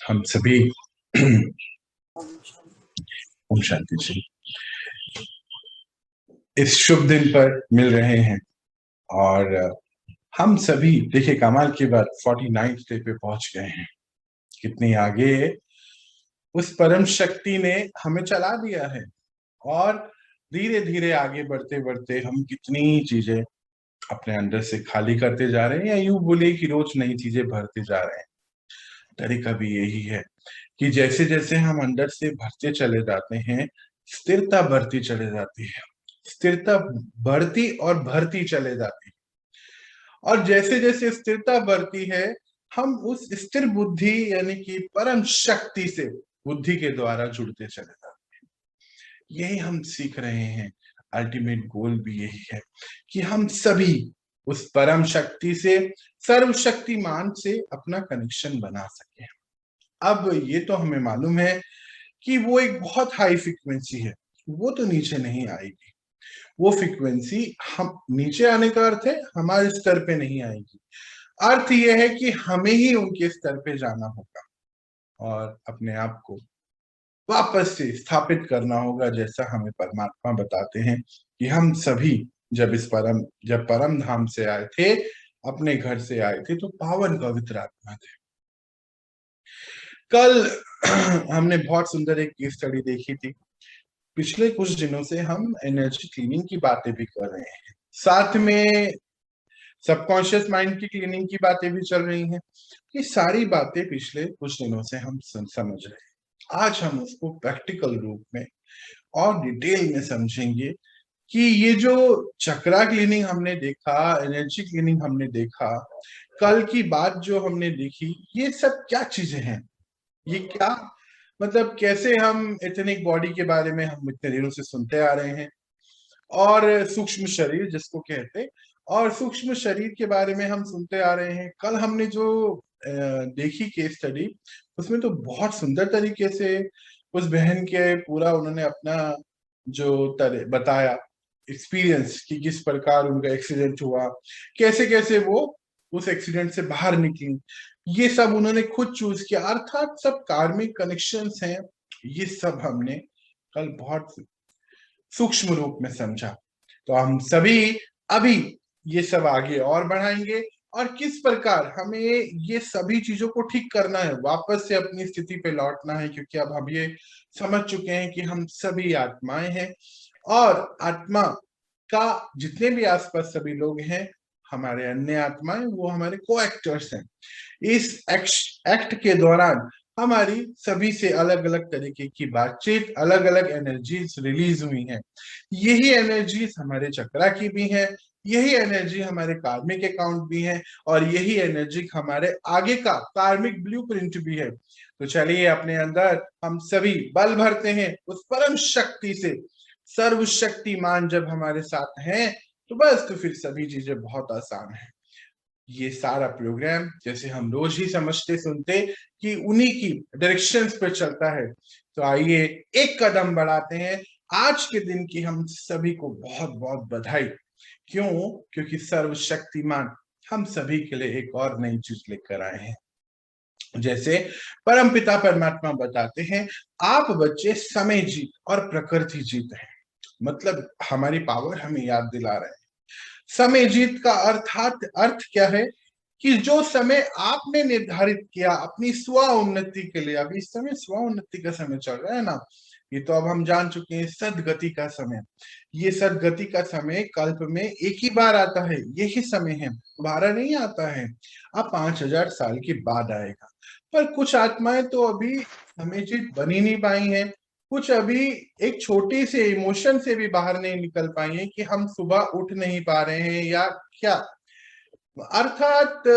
हम सभी ओम शांति जी इस शुभ दिन पर मिल रहे हैं। और हम सभी देखिए कमाल की बात 49th डे पे पहुंच गए हैं। कितनी आगे उस परम शक्ति ने हमें चला दिया है। और धीरे धीरे आगे बढ़ते बढ़ते हम कितनी चीजें अपने अंदर से खाली करते जा रहे हैं, या यूं बोले कि रोज नई चीजें भरते जा रहे हैं। तरीका भी यही है कि जैसे जैसे हम अंदर से भरते चले जाते हैं, स्थिरता बढ़ती चले जाती है। स्थिरता बढ़ती और भरती चले जाती है। और जैसे जैसे स्थिरता बढ़ती है, हम उस स्थिर बुद्धि यानी कि परम शक्ति से बुद्धि के द्वारा जुड़ते चले जाते हैं। यही हम सीख रहे हैं। अल्टीमेट गोल भी यही है कि हम सभी उस परम शक्ति से, सर्वशक्तिमान से अपना कनेक्शन बना सके। अब ये तो हमें मालूम है कि वो एक बहुत हाई फ्रीक्वेंसी है, वो तो नीचे नहीं आएगी। वो फ्रीक्वेंसी हम नीचे आने का अर्थ है हमारे स्तर पे नहीं आएगी। अर्थ यह है कि हमें ही उनके स्तर पे जाना होगा और अपने आप को वापस से स्थापित करना होगा, जैसा हमें परमात्मा बताते हैं कि हम सभी जब परम धाम से आए थे, अपने घर से आए थे, तो पावन पवित्र आत्मा थे। कल हमने बहुत सुंदर एक केस स्टडी देखी थी। पिछले कुछ दिनों से हम एनर्जी क्लीनिंग की बातें भी कर रहे हैं, साथ में सबकॉन्शियस माइंड की क्लीनिंग की बातें भी चल रही हैं। ये सारी बातें पिछले कुछ दिनों से हम समझ रहे हैं। आज हम उसको प्रैक्टिकल रूप में और डिटेल में समझेंगे कि ये जो चक्रा क्लीनिंग हमने देखा, एनर्जी क्लीनिंग हमने देखा, कल की बात जो हमने देखी, ये सब क्या चीजें हैं। ये क्या मतलब, कैसे हम एथनिक बॉडी के बारे में हम इतने दिनों से सुनते आ रहे हैं, और सूक्ष्म शरीर जिसको कहते, और सूक्ष्म शरीर के बारे में हम सुनते आ रहे हैं। कल हमने जो देखी केस स्टडी, उसमें तो बहुत सुंदर तरीके से उस बहन के पूरा उन्होंने अपना जो बताया एक्सपीरियंस कि किस प्रकार उनका एक्सीडेंट हुआ, कैसे कैसे वो उस एक्सीडेंट से बाहर निकली। ये सब उन्होंने खुद चूज किया, अर्थात सब कार्मिक कनेक्शंस हैं। ये सब हमने कल बहुत सूक्ष्म रूप में समझा। तो हम सभी अभी ये सब आगे और बढ़ाएंगे, और किस प्रकार हमें ये सभी चीजों को ठीक करना है, वापस से अपनी स्थिति पे लौटना है। क्योंकि अब हम ये समझ चुके हैं कि हम सभी आत्माएं हैं, और आत्मा का जितने भी आसपास सभी लोग हैं, हमारे अन्य आत्माएं, वो हमारे को एक्टर्स हैं। इस एक्ट के दौरान हमारी सभी से अलग अलग तरीके की बातचीत, अलग अलग एनर्जीज रिलीज हुई हैं। यही एनर्जीज हमारे चक्रा की भी है, यही एनर्जी हमारे कार्मिक अकाउंट भी है, और यही एनर्जी हमारे आगे का कार्मिक ब्लूप्रिंट भी है। तो चलिए अपने अंदर हम सभी बल भरते हैं उस परम शक्ति से। सर्वशक्तिमान जब हमारे साथ हैं, तो बस तो फिर सभी चीजें बहुत आसान है। ये सारा प्रोग्राम जैसे हम रोज ही समझते सुनते कि उन्हीं की डायरेक्शंस पे चलता है। तो आइए एक कदम बढ़ाते हैं। आज के दिन की हम सभी को बहुत बहुत बधाई। क्यों? क्योंकि सर्वशक्तिमान हम सभी के लिए एक और नई चीज लेकर आए हैं। जैसे परमपिता परमात्मा बताते हैं, आप बच्चे समय जीत और प्रकृति जीत हैं। मतलब हमारी पावर हमें याद दिला रहे हैं। समय जीत का अर्थ क्या है कि जो समय आपने निर्धारित किया अपनी स्व उन्नति के लिए, अभी इस समय स्व उन्नति का समय चल रहा है ना, ये तो अब हम जान चुके हैं सदगति का समय। ये सदगति का समय कल्प में एक ही बार आता है, यही समय है, दोबारा नहीं आता है। अब 5000 साल के बाद आएगा। पर कुछ आत्माएं तो अभी समेजित बन ही नहीं पाई हैं। कुछ अभी एक छोटी से इमोशन से भी बाहर नहीं निकल पाई है कि हम सुबह उठ नहीं पा रहे हैं या क्या। अर्थात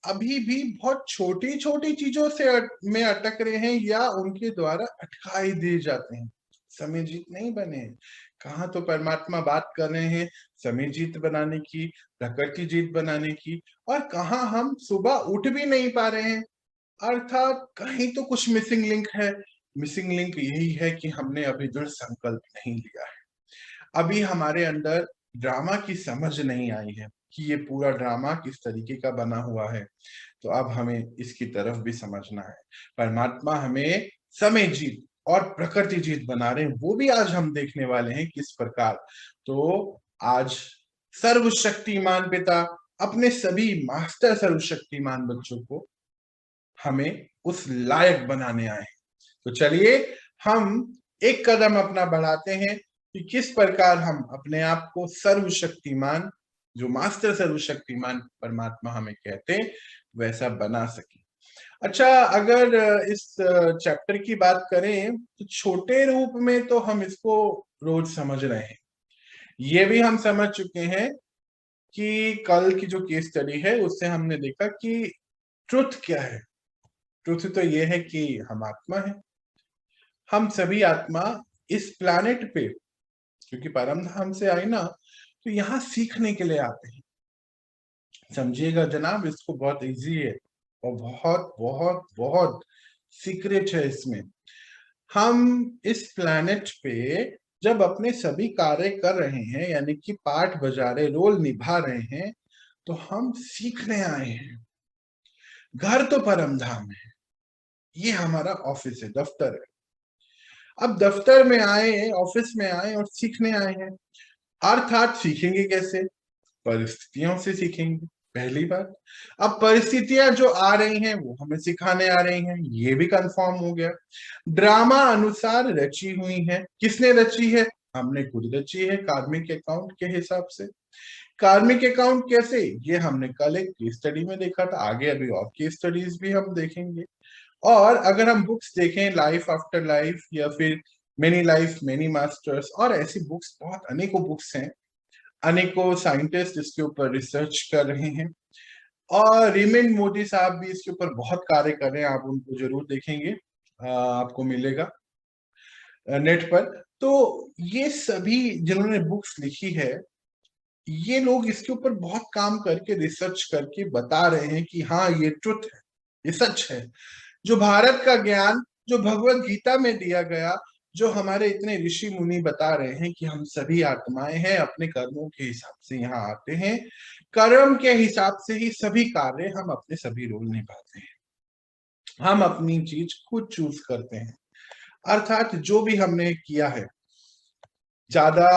अभी भी बहुत छोटी छोटी चीजों से में अटक रहे हैं, या उनके द्वारा अटकाई दिए जाते हैं। समय जीत नहीं बने हैं। कहाँ तो परमात्मा बात कर रहे हैं समय जीत बनाने की, प्रकृति जीत बनाने की, और कहाँ हम सुबह उठ भी नहीं पा रहे हैं। अर्थात कहीं तो कुछ मिसिंग लिंक है। मिसिंग लिंक यही है कि हमने अभी दृढ़ संकल्प नहीं लिया है। अभी हमारे अंदर ड्रामा की समझ नहीं आई है। कि ये पूरा ड्रामा किस तरीके का बना हुआ है। तो अब हमें इसकी तरफ भी समझना है। परमात्मा हमें समय जीत और प्रकृति जीत बना रहे हैं, वो भी आज हम देखने वाले हैं किस प्रकार। तो आज सर्वशक्तिमान पिता अपने सभी मास्टर सर्वशक्तिमान बच्चों को हमें उस लायक बनाने आए हैं। तो चलिए हम एक कदम अपना बढ़ाते हैं कि किस प्रकार हम अपने आप को सर्वशक्तिमान, जो मास्टर सर्वशक्तिमान परमात्मा हमें कहते हैं, वैसा बना सके। अच्छा, अगर इस चैप्टर की बात करें तो छोटे रूप में तो हम इसको रोज समझ रहे हैं। ये भी हम समझ चुके हैं कि कल की जो केस स्टडी है उससे हमने देखा कि ट्रुथ क्या है। ट्रुथ तो ये है कि हम आत्मा है, हम सभी आत्मा इस प्लैनेट पे, क्योंकि परम धाम से आए ना, तो यहाँ सीखने के लिए आते हैं। समझिएगा जनाब, इसको बहुत इजी है और बहुत बहुत बहुत सीक्रेट है इसमें। हम इस प्लैनेट पे जब अपने सभी कार्य कर रहे हैं, यानी कि पार्ट बजा रहे, रोल निभा रहे हैं, तो हम सीखने आए हैं। घर तो परम धाम है, ये हमारा ऑफिस है, दफ्तर है। अब दफ्तर में आए, ऑफिस में आए और सीखने आए हैं। अर्थात सीखेंगे कैसे? परिस्थितियों से सीखेंगे, पहली बात। अब परिस्थितियां जो आ रही हैं वो हमें सिखाने आ रही हैं, ये भी कंफर्म हो गया। ड्रामा अनुसार रची हुई है। किसने रची है? हमने खुद रची है, कार्मिक अकाउंट के हिसाब से। कार्मिक अकाउंट कैसे, ये हमने कल एक केस स्टडी में देखा था। आगे अभी और केस स्टडीज भी हम देखेंगे। और अगर हम बुक्स देखें, लाइफ आफ्टर लाइफ या फिर मेनी लाइफ मेनी मास्टर्स, और ऐसी बुक्स बहुत अनेकों बुक्स हैं, अनेकों साइंटिस्ट इसके ऊपर रिसर्च कर रहे हैं। और रेमंड मोदी साहब भी इसके ऊपर बहुत कार्य कर रहे हैं, आप उनको जरूर देखेंगे, आपको मिलेगा नेट पर। तो ये सभी जिन्होंने बुक्स लिखी है, ये लोग इसके ऊपर बहुत काम करके, रिसर्च करके बता रहे हैं कि हाँ ये ट्रुथ है, ये सच है। जो भारत का ज्ञान, जो भगवत गीता में दिया गया, जो हमारे इतने ऋषि मुनि बता रहे हैं कि हम सभी आत्माएं हैं, अपने कर्मों के हिसाब से यहाँ आते हैं, कर्म के हिसाब से ही सभी कार्य हम अपने सभी रोल निभाते हैं। हम अपनी चीज खुद चूज करते हैं। अर्थात जो भी हमने किया है, ज्यादा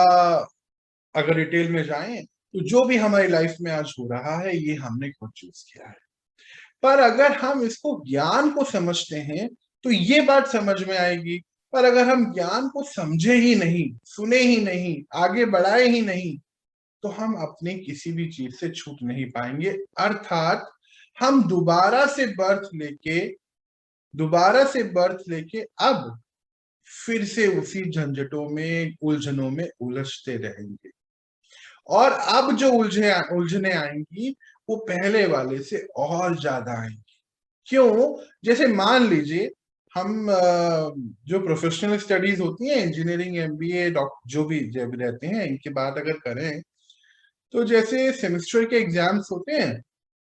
अगर डिटेल में जाएं तो जो भी हमारी लाइफ में आज हो रहा है, ये हमने खुद चूज किया है। पर अगर हम इसको ज्ञान को समझते हैं तो ये बात समझ में आएगी। पर अगर हम ज्ञान को समझे ही नहीं, सुने ही नहीं, आगे बढ़ाए ही नहीं, तो हम अपने किसी भी चीज से छूट नहीं पाएंगे। अर्थात हम दोबारा से बर्थ लेके अब फिर से उसी झंझटों में, उलझनों में उलझते रहेंगे। और अब जो उलझने आएंगी वो पहले वाले से और ज्यादा आएंगी। क्यों? जैसे मान लीजिए हम जो प्रोफेशनल स्टडीज होती हैं, इंजीनियरिंग, एमबीए, डॉक्टर, जो भी जब रहते हैं, इनकी बात अगर करें तो जैसे सेमेस्टर के एग्जाम्स होते हैं,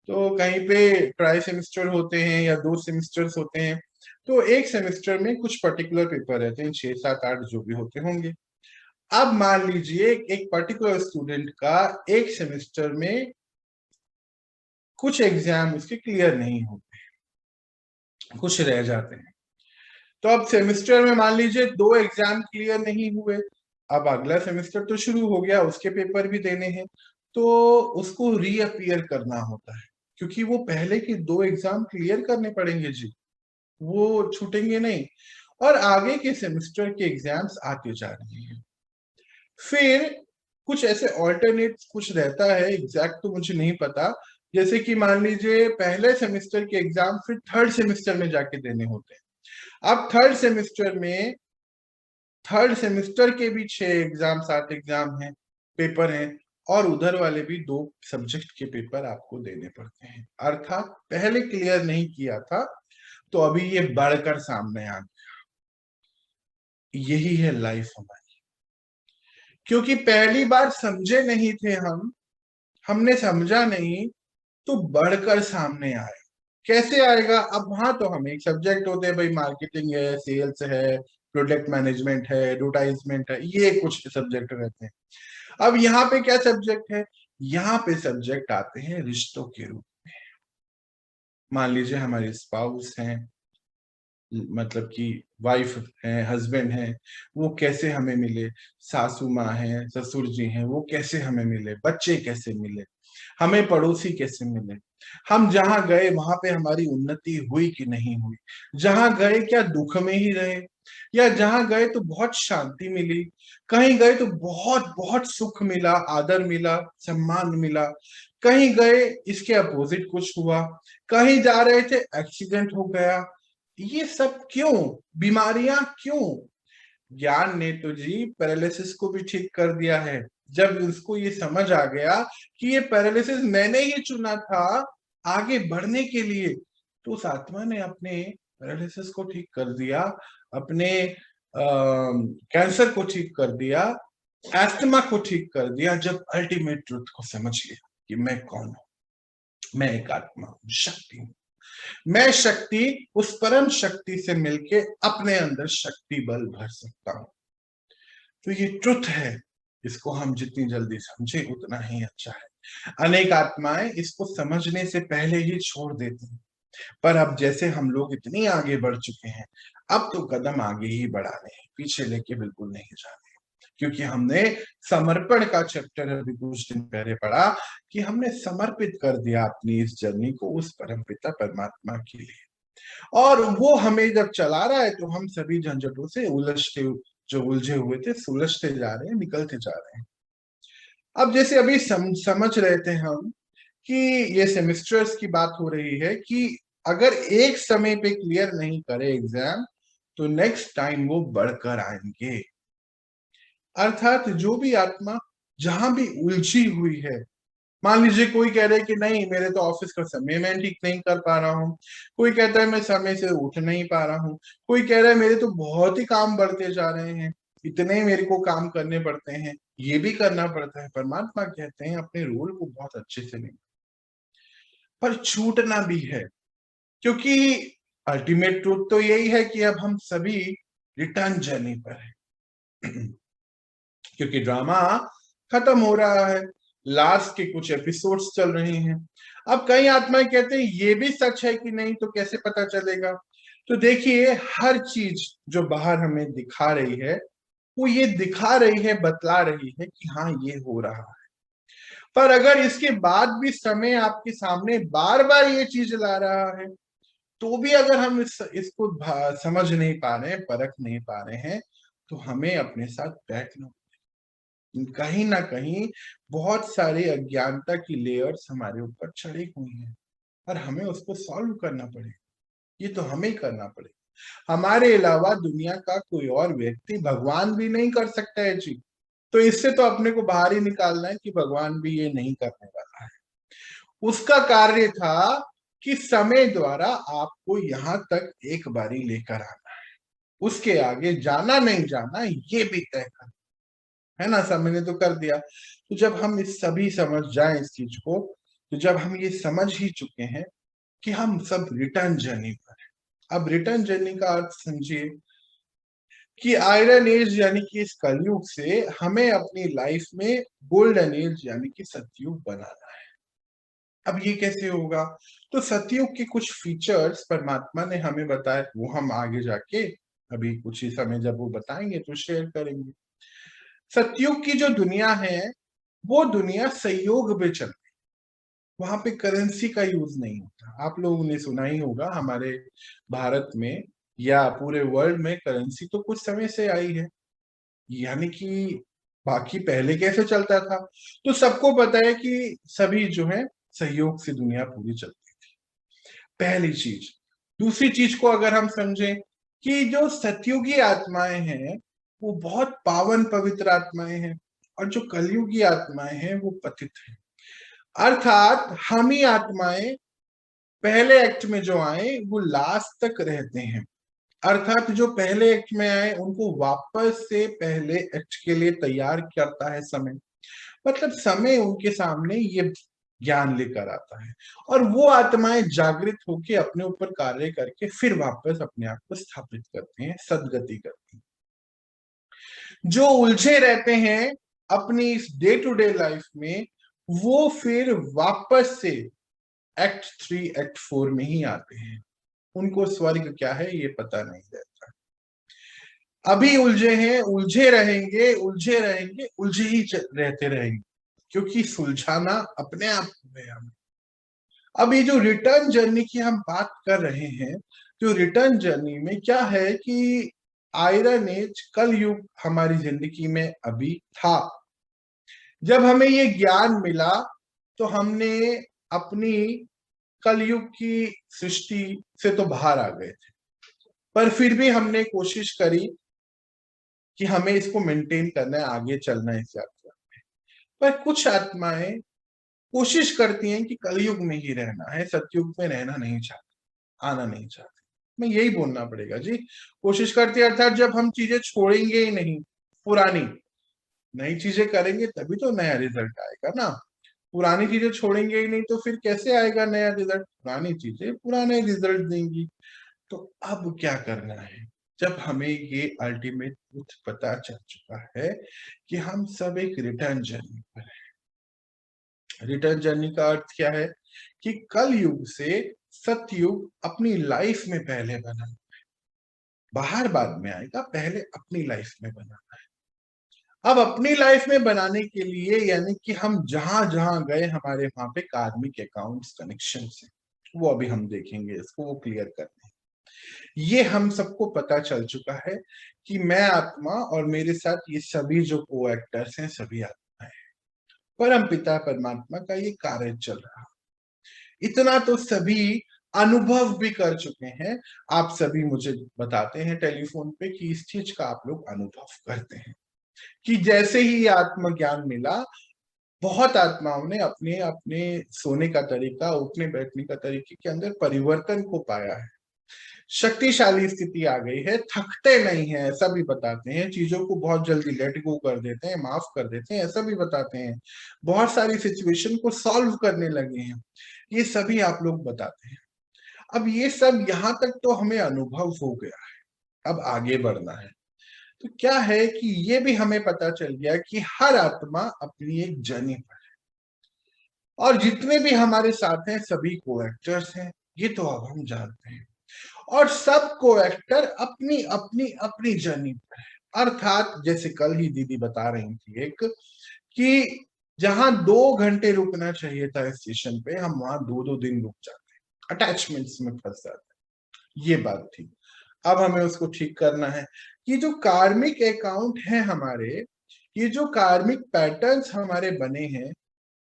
तो कहीं पे ट्राई सेमेस्टर होते हैं या 2 सेमेस्टर्स होते हैं। तो एक सेमेस्टर में कुछ पर्टिकुलर पेपर रहते हैं, 6, 7, 8 जो भी होते होंगे। अब मान लीजिए एक पर्टिकुलर स्टूडेंट का एक सेमेस्टर में कुछ एग्जाम उसके क्लियर नहीं होते, कुछ रह जाते हैं। तो अब सेमेस्टर में मान लीजिए 2 एग्जाम क्लियर नहीं हुए। अब अगला सेमेस्टर तो शुरू हो गया, उसके पेपर भी देने हैं, तो उसको रीअपियर करना होता है, क्योंकि वो पहले के 2 एग्जाम क्लियर करने पड़ेंगे जी, वो छूटेंगे नहीं। और आगे के सेमेस्टर के एग्जाम्स आते जा रहे हैं। फिर कुछ ऐसे ऑल्टरनेट कुछ रहता है, एग्जैक्ट तो मुझे नहीं पता। जैसे कि मान लीजिए पहले सेमेस्टर के एग्जाम फिर थर्ड सेमेस्टर में जाके देने होते हैं। अब थर्ड सेमेस्टर के भी 6 एग्जाम, 7 एग्जाम हैं, पेपर हैं, और उधर वाले भी 2 सब्जेक्ट के पेपर आपको देने पड़ते हैं। अर्थात पहले क्लियर नहीं किया था तो अभी ये बढ़कर सामने आ गया। यही है लाइफ हमारी। क्योंकि पहली बार समझे नहीं थे हमने समझा नहीं, तो बढ़कर सामने आए। कैसे आएगा? अब वहां तो हम एक सब्जेक्ट होते हैं भाई, मार्केटिंग है, सेल्स है, प्रोडक्ट मैनेजमेंट है, एडवर्टाइजमेंट है, ये कुछ सब्जेक्ट रहते हैं। अब यहाँ पे क्या सब्जेक्ट है? यहाँ पे सब्जेक्ट आते हैं रिश्तों के रूप में। मान लीजिए हमारे स्पाउस हैं, मतलब कि वाइफ है, हस्बैंड है, वो कैसे हमें मिले, सासू माँ है, ससुर जी हैं, वो कैसे हमें मिले, बच्चे कैसे मिले, हमें पड़ोसी कैसे मिले, हम जहां गए वहां पे हमारी उन्नति हुई कि नहीं हुई, जहां गए क्या दुख में ही रहे, या जहां गए तो बहुत शांति मिली, कहीं गए तो बहुत बहुत सुख मिला, आदर मिला, सम्मान मिला, कहीं गए इसके अपोजिट कुछ हुआ, कहीं जा रहे थे एक्सीडेंट हो गया। ये सब क्यों? बीमारियां क्यों? ज्ञान ने तो जी पैरालिसिस को भी ठीक कर दिया है। जब उसको ये समझ आ गया कि ये पैरालिसिस मैंने ही चुना था आगे बढ़ने के लिए, तो उस आत्मा ने अपने पैरालिसिस को ठीक कर दिया, अपने कैंसर को ठीक कर दिया, एस्थमा को ठीक कर दिया, जब अल्टीमेट ट्रुथ को समझ लिया कि मैं कौन हूं, मैं एक आत्मा हूं, शक्ति हूं, मैं शक्ति उस परम शक्ति से मिलके अपने अंदर शक्ति बल भर सकता हूं। तो ये ट्रुथ है, इसको हम जितनी जल्दी समझे उतना ही अच्छा है। अनेक आत्माएं इसको समझने से पहले ही छोड़ देती हैं, पर अब जैसे हम लोग इतनी आगे बढ़ चुके हैं, अब तो कदम आगे ही बढ़ाने हैं, पीछे लेके बिल्कुल नहीं जाने, क्योंकि हमने समर्पण का चैप्टर अभी कुछ दिन पहले पढ़ा कि हमने समर्पित कर दिया अपनी इस जर्नी को उस परमपिता परमात्मा के लिए, और वो हमें जब चला रहा है तो हम सभी झंझटों से उलझते, जो उलझे हुए थे सुलझते जा रहे हैं, निकलते जा रहे हैं। अब जैसे अभी समझ रहे थे हम कि ये सेमेस्टर्स की बात हो रही है कि अगर एक समय पे क्लियर नहीं करे एग्जाम तो नेक्स्ट टाइम वो बढ़कर आएंगे। अर्थात जो भी आत्मा जहां भी उलझी हुई है, मान लीजिए कोई कह रहे कि नहीं मेरे तो ऑफिस का समय मैं ठीक नहीं कर पा रहा हूँ, कोई कहता है मैं समय से उठ नहीं पा रहा हूँ, कोई कह रहा है मेरे तो बहुत ही काम बढ़ते जा रहे हैं, इतने मेरे को काम करने पड़ते हैं, ये भी करना पड़ता है। परमात्मा कहते हैं अपने रोल को बहुत अच्छे से नहीं, पर छूटना भी है, क्योंकि अल्टीमेट ट्रूथ तो यही है कि अब हम सभी रिटर्न जर्नी पर है। क्योंकि ड्रामा खत्म हो रहा है, लास्ट के कुछ एपिसोड्स चल रहे हैं। अब कई आत्माएं कहते हैं ये भी सच है कि नहीं, तो कैसे पता चलेगा? तो देखिए हर चीज जो बाहर हमें दिखा रही है वो ये दिखा रही है, बतला रही है कि हाँ ये हो रहा है, पर अगर इसके बाद भी समय आपके सामने बार बार ये चीज ला रहा है, तो भी अगर हम इसको समझ नहीं पा रहे हैं, परख नहीं पा रहे हैं, तो हमें अपने साथ बैठना, कहीं ना कहीं बहुत सारे अज्ञानता की लेयर्स हमारे ऊपर चढ़ी हुई हैं और हमें उसको सॉल्व करना पड़ेगा। ये तो हमें ही करना पड़ेगा, हमारे अलावा दुनिया का कोई और व्यक्ति, भगवान भी नहीं कर सकता है जी। तो इससे तो अपने को बाहर ही निकालना है कि भगवान भी ये नहीं करने वाला है। उसका कार्य था कि समय द्वारा आपको यहां तक एक बारी लेकर आना है, उसके आगे जाना नहीं जाना ये भी तय कर, है ना? समय ने तो कर दिया। तो जब हम इस सभी समझ जाए इस चीज को, तो जब हम ये समझ ही चुके हैं कि हम सब रिटर्न जर्नी पर हैं, अब रिटर्न जर्नी का अर्थ समझिए कि आयरन एज यानी कि इस कलयुग से हमें अपनी लाइफ में गोल्डन एज यानी कि सतयुग बनाना है। अब ये कैसे होगा? तो सतयुग के कुछ फीचर्स परमात्मा ने हमें बताए, वो हम आगे जाके अभी कुछ ही समय जब वो बताएंगे तो शेयर करेंगे। सतयुग की जो दुनिया है वो दुनिया सहयोग पे चल, वहां पे करेंसी का यूज नहीं होता। आप लोगों ने सुना ही होगा हमारे भारत में या पूरे वर्ल्ड में करेंसी तो कुछ समय से आई है, यानी कि बाकी पहले कैसे चलता था, तो सबको पता है कि सभी जो है सहयोग से दुनिया पूरी चलती थी, पहली चीज। दूसरी चीज को अगर हम समझें कि जो सतयुगी आत्माएं हैं वो बहुत पावन पवित्र आत्माएं हैं, और जो कलयुगी आत्माएं हैं वो पतित हैं। अर्थात हम ही आत्माएं पहले एक्ट में जो आए वो लास्ट तक रहते हैं, अर्थात जो पहले एक्ट में आए उनको वापस से पहले एक्ट के लिए तैयार करता है समय, मतलब समय उनके सामने ये ज्ञान लेकर आता है, और वो आत्माएं जागृत होकर अपने ऊपर कार्य करके फिर वापस अपने आप को स्थापित करते हैं, सदगति करते हैं। जो उलझे रहते हैं अपनी इस डे टू डे लाइफ में, वो फिर वापस से एक्ट 3 एक्ट 4 में ही आते हैं। उनको स्वर्ग क्या है ये पता नहीं रहता। अभी उलझे हैं, उलझे रहेंगे, उलझे रहेंगे, उलझे ही रहते रहेंगे, क्योंकि सुलझाना अपने आप में हम। अब ये जो रिटर्न जर्नी की हम बात कर रहे हैं, तो रिटर्न जर्नी में क्या है कि आयरन एज कल युग हमारी जिंदगी में अभी था। जब हमें ये ज्ञान मिला तो हमने अपनी कलयुग की सृष्टि से तो बाहर आ गए थे, पर फिर भी हमने कोशिश करी कि हमें इसको मेंटेन करना है, आगे चलना है इस यात्रा में। पर कुछ आत्माएं कोशिश करती हैं कि कलयुग में ही रहना है, सतयुग में रहना नहीं चाहती, आना नहीं चाहती। मैं यही बोलना पड़ेगा जी। कोशिश करती है अर्थात जब हम चीजें छोड़ेंगे ही नहीं पुरानी, नई चीजें करेंगे तभी तो नया रिजल्ट आएगा ना। पुरानी चीजें छोड़ेंगे ही नहीं तो फिर कैसे आएगा नया रिजल्ट? पुरानी चीजें पुराने रिजल्ट देंगी। तो अब क्या करना है? जब हमें ये अल्टीमेट ट्रुथ पता चल चुका है कि हम सब एक रिटर्न जर्नी पर है। रिटर्न जर्नी का अर्थ क्या है कि कल युग से सतयुग अपनी लाइफ में पहले बना, बाहर बाद में आएगा, पहले अपनी लाइफ में बनाना है। अब अपनी लाइफ में बनाने के लिए यानी कि हम जहां जहां गए हमारे वहां पे कार्मिक अकाउंट्स कनेक्शन है, वो अभी हम देखेंगे, इसको वो क्लियर करते हैं। ये हम सबको पता चल चुका है कि मैं आत्मा और मेरे साथ ये सभी जो को एक्टर्स हैं सभी आत्मा है। परम पिता परमात्मा का ये कार्य चल रहा, इतना तो सभी अनुभव भी कर चुके हैं। आप सभी मुझे बताते हैं टेलीफोन पे कि इस चीज का आप लोग अनुभव करते हैं कि जैसे ही आत्मज्ञान मिला, बहुत आत्माओं ने अपने अपने सोने का तरीका, उठने बैठने का तरीके के अंदर परिवर्तन को पाया है। शक्तिशाली स्थिति आ गई है, थकते नहीं है, ऐसा भी बताते हैं। चीजों को बहुत जल्दी लेट गो कर देते हैं, माफ कर देते हैं, ऐसा भी बताते हैं। बहुत सारी सिचुएशन को सॉल्व करने लगे हैं, ये सभी आप लोग बताते हैं। अब ये सब यहाँ तक तो हमें अनुभव हो गया है, अब आगे बढ़ना है। तो क्या है कि ये भी हमें पता चल गया कि हर आत्मा अपनी एक जर्नी पर है, और जितने भी हमारे साथ हैं सभी को एक्टर्स हैं, ये तो अब हम जानते हैं। और सब को एक्टर अपनी अपनी अपनी जर्नी पर है। अर्थात जैसे कल ही दीदी बता रही थी एक, कि जहां 2 घंटे रुकना चाहिए था स्टेशन पे, हम वहां 2-2 दिन रुक जाते हैं, अटैचमेंट्स में फंस जाते हैं। ये बात थी। अब हमें उसको ठीक करना है। ये जो कार्मिक अकाउंट है हमारे, ये जो कार्मिक पैटर्न्स हमारे बने हैं,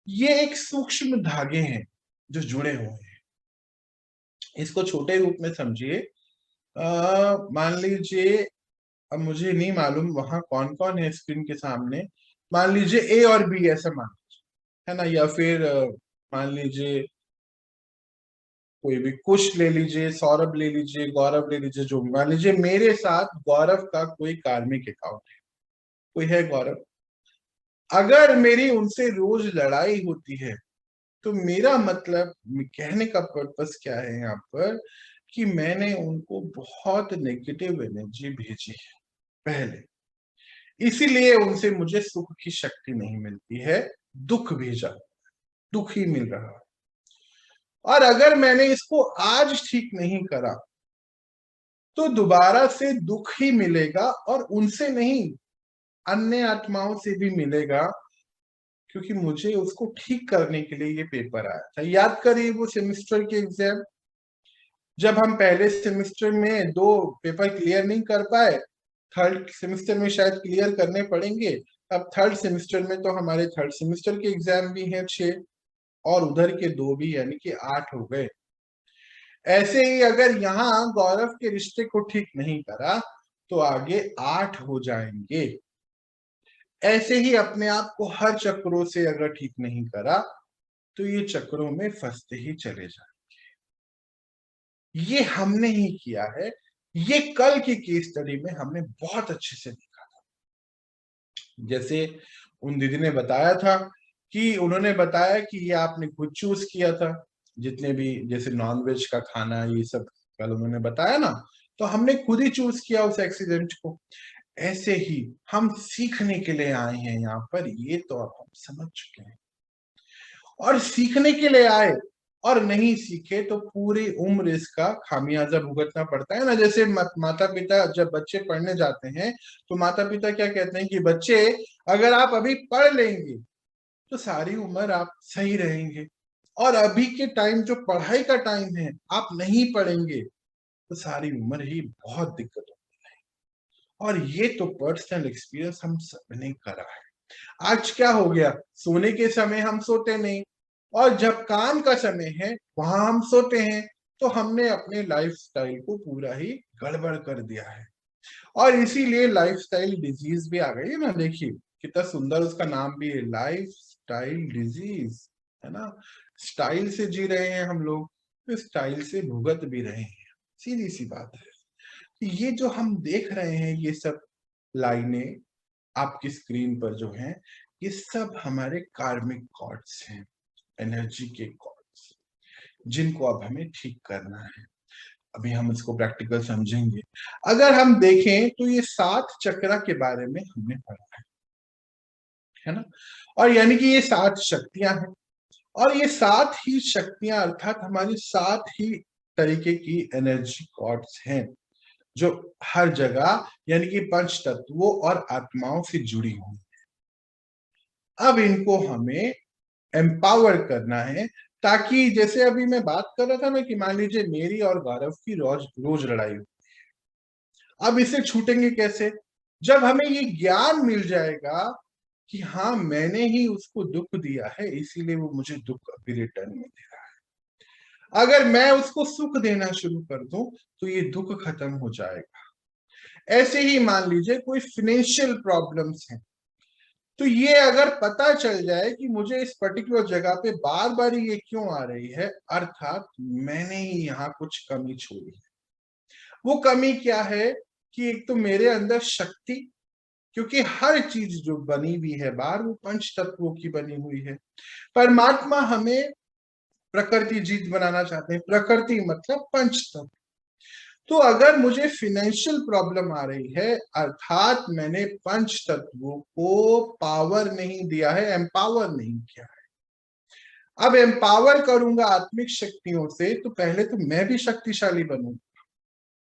ये एक सूक्ष्म धागे हैं जो जुड़े हुए हैं। इसको छोटे रूप में समझिए। मान लीजिए, अब मुझे नहीं मालूम वहां कौन कौन है स्क्रीन के सामने। मान लीजिए ए और बी ऐसा मान लीजिए, है ना, या फिर मान लीजिए कोई भी, कुश ले लीजिए, सौरभ ले लीजिए, गौरव ले लीजिए, जो भी। मान लीजिए मेरे साथ गौरव का कोई कार्मिक अकाउंट है, कोई है गौरव। अगर मेरी उनसे रोज लड़ाई होती है, तो मेरा मतलब कहने का पर्पस क्या है यहाँ पर, कि मैंने उनको बहुत नेगेटिव एनर्जी भेजी है पहले, इसीलिए उनसे मुझे सुख की शक्ति नहीं मिलती है, दुख भेजा, दुख ही मिल रहा है। और अगर मैंने इसको आज ठीक नहीं करा तो दोबारा से दुख ही मिलेगा, और उनसे नहीं, अन्य आत्माओं से भी मिलेगा, क्योंकि मुझे उसको ठीक करने के लिए ये पेपर आया था। याद करिए वो सेमेस्टर के एग्जाम, जब हम पहले सेमेस्टर में 2 पेपर क्लियर नहीं कर पाए, थर्ड सेमेस्टर में शायद क्लियर करने पड़ेंगे। अब थर्ड सेमेस्टर में तो हमारे थर्ड सेमेस्टर के एग्जाम भी हैं 6, और उधर के 2 भी, यानी कि 8 हो गए। ऐसे ही अगर यहाँ गौरव के रिश्ते को ठीक नहीं करा तो आगे 8 हो जाएंगे। ऐसे ही अपने आप को हर चक्रों से अगर ठीक नहीं करा तो ये चक्रों में फंसते ही चले जाए। ये हमने ही किया है। ये कल की केस स्टडी में हमने बहुत अच्छे से देखा था। जैसे उन दीदी ने बताया था कि उन्होंने बताया कि ये आपने खुद चूज किया था, जितने भी जैसे नॉनवेज का खाना ये सब कल उन्होंने बताया ना, तो हमने खुद ही चूज किया उस एक्सीडेंट को। ऐसे ही हम सीखने के लिए आए हैं यहाँ पर, ये तो अब हम समझ चुके हैं। और सीखने के लिए आए और नहीं सीखे तो पूरी उम्र इसका खामियाजा भुगतना पड़ता है ना। जैसे माता पिता जब बच्चे पढ़ने जाते हैं तो माता पिता क्या कहते हैं कि बच्चे अगर आप अभी पढ़ लेंगे तो सारी उम्र आप सही रहेंगे, और अभी के टाइम जो पढ़ाई का टाइम है आप नहीं पढ़ेंगे तो सारी उम्र ही बहुत दिक्कत होती है। और ये तो पर्सनल एक्सपीरियंस हम सबने करा है। आज क्या हो गया, सोने के समय हम सोते नहीं, और जब काम का समय है वहां हम सोते हैं। तो हमने अपने लाइफस्टाइल को पूरा ही गड़बड़ कर दिया है, और इसीलिए लाइफस्टाइल डिजीज भी आ गई है ना। देखिए कितना सुंदर उसका नाम भी है, लाइफस्टाइल डिजीज, है ना। स्टाइल से जी रहे हैं हम लोग तो स्टाइल से भुगत भी रहे हैं, सीधी सी बात है। ये जो हम देख रहे हैं ये सब लाइनें आपकी स्क्रीन पर जो हैं, ये सब हमारे कार्मिक कॉर्ड्स हैं, एनर्जी के कॉर्ड्स, जिनको अब हमें ठीक करना है। अभी हम इसको प्रैक्टिकल समझेंगे। अगर हम देखें तो ये 7 चक्र के बारे में हमने पढ़ा है ना। और यानी कि ये 7 शक्तियां हैं, और ये 7 ही शक्तियां अर्थात हमारी 7 ही तरीके की एनर्जी कॉर्ड्स हैं जो हर जगह यानी कि पंच तत्वों और आत्माओं से जुड़ी हुई। अब इनको हमें एम्पावर करना है, ताकि जैसे अभी मैं बात कर रहा था ना कि मान लीजिए मेरी और गौरव की रोज रोज लड़ाई हुई, अब इसे छूटेंगे कैसे? जब हमें ये ज्ञान मिल जाएगा कि हाँ मैंने ही उसको दुख दिया है इसीलिए वो मुझे दुख अभी रिटर्न में दे रहा है। अगर मैं उसको सुख देना शुरू कर दूं तो ये दुख खत्म हो जाएगा। ऐसे ही मान लीजिए कोई फाइनेंशियल प्रॉब्लम्स है, तो ये अगर पता चल जाए कि मुझे इस पर्टिकुलर जगह पे बार बार ये क्यों आ रही है, अर्थात मैंने ही यहाँ कुछ कमी छोड़ी है। वो कमी क्या है कि एक तो मेरे अंदर शक्ति, क्योंकि हर चीज जो बनी हुई है बाहर वो पंच तत्वों की बनी हुई है। परमात्मा हमें प्रकृति जीत बनाना चाहते हैं, प्रकृति मतलब पंच तत्व। तो अगर मुझे फाइनेंशियल प्रॉब्लम आ रही है अर्थात मैंने पंच तत्वों को पावर नहीं दिया है, एम्पावर नहीं किया है। अब एम्पावर करूंगा आत्मिक शक्तियों से तो पहले तो मैं भी शक्तिशाली बनूंगा,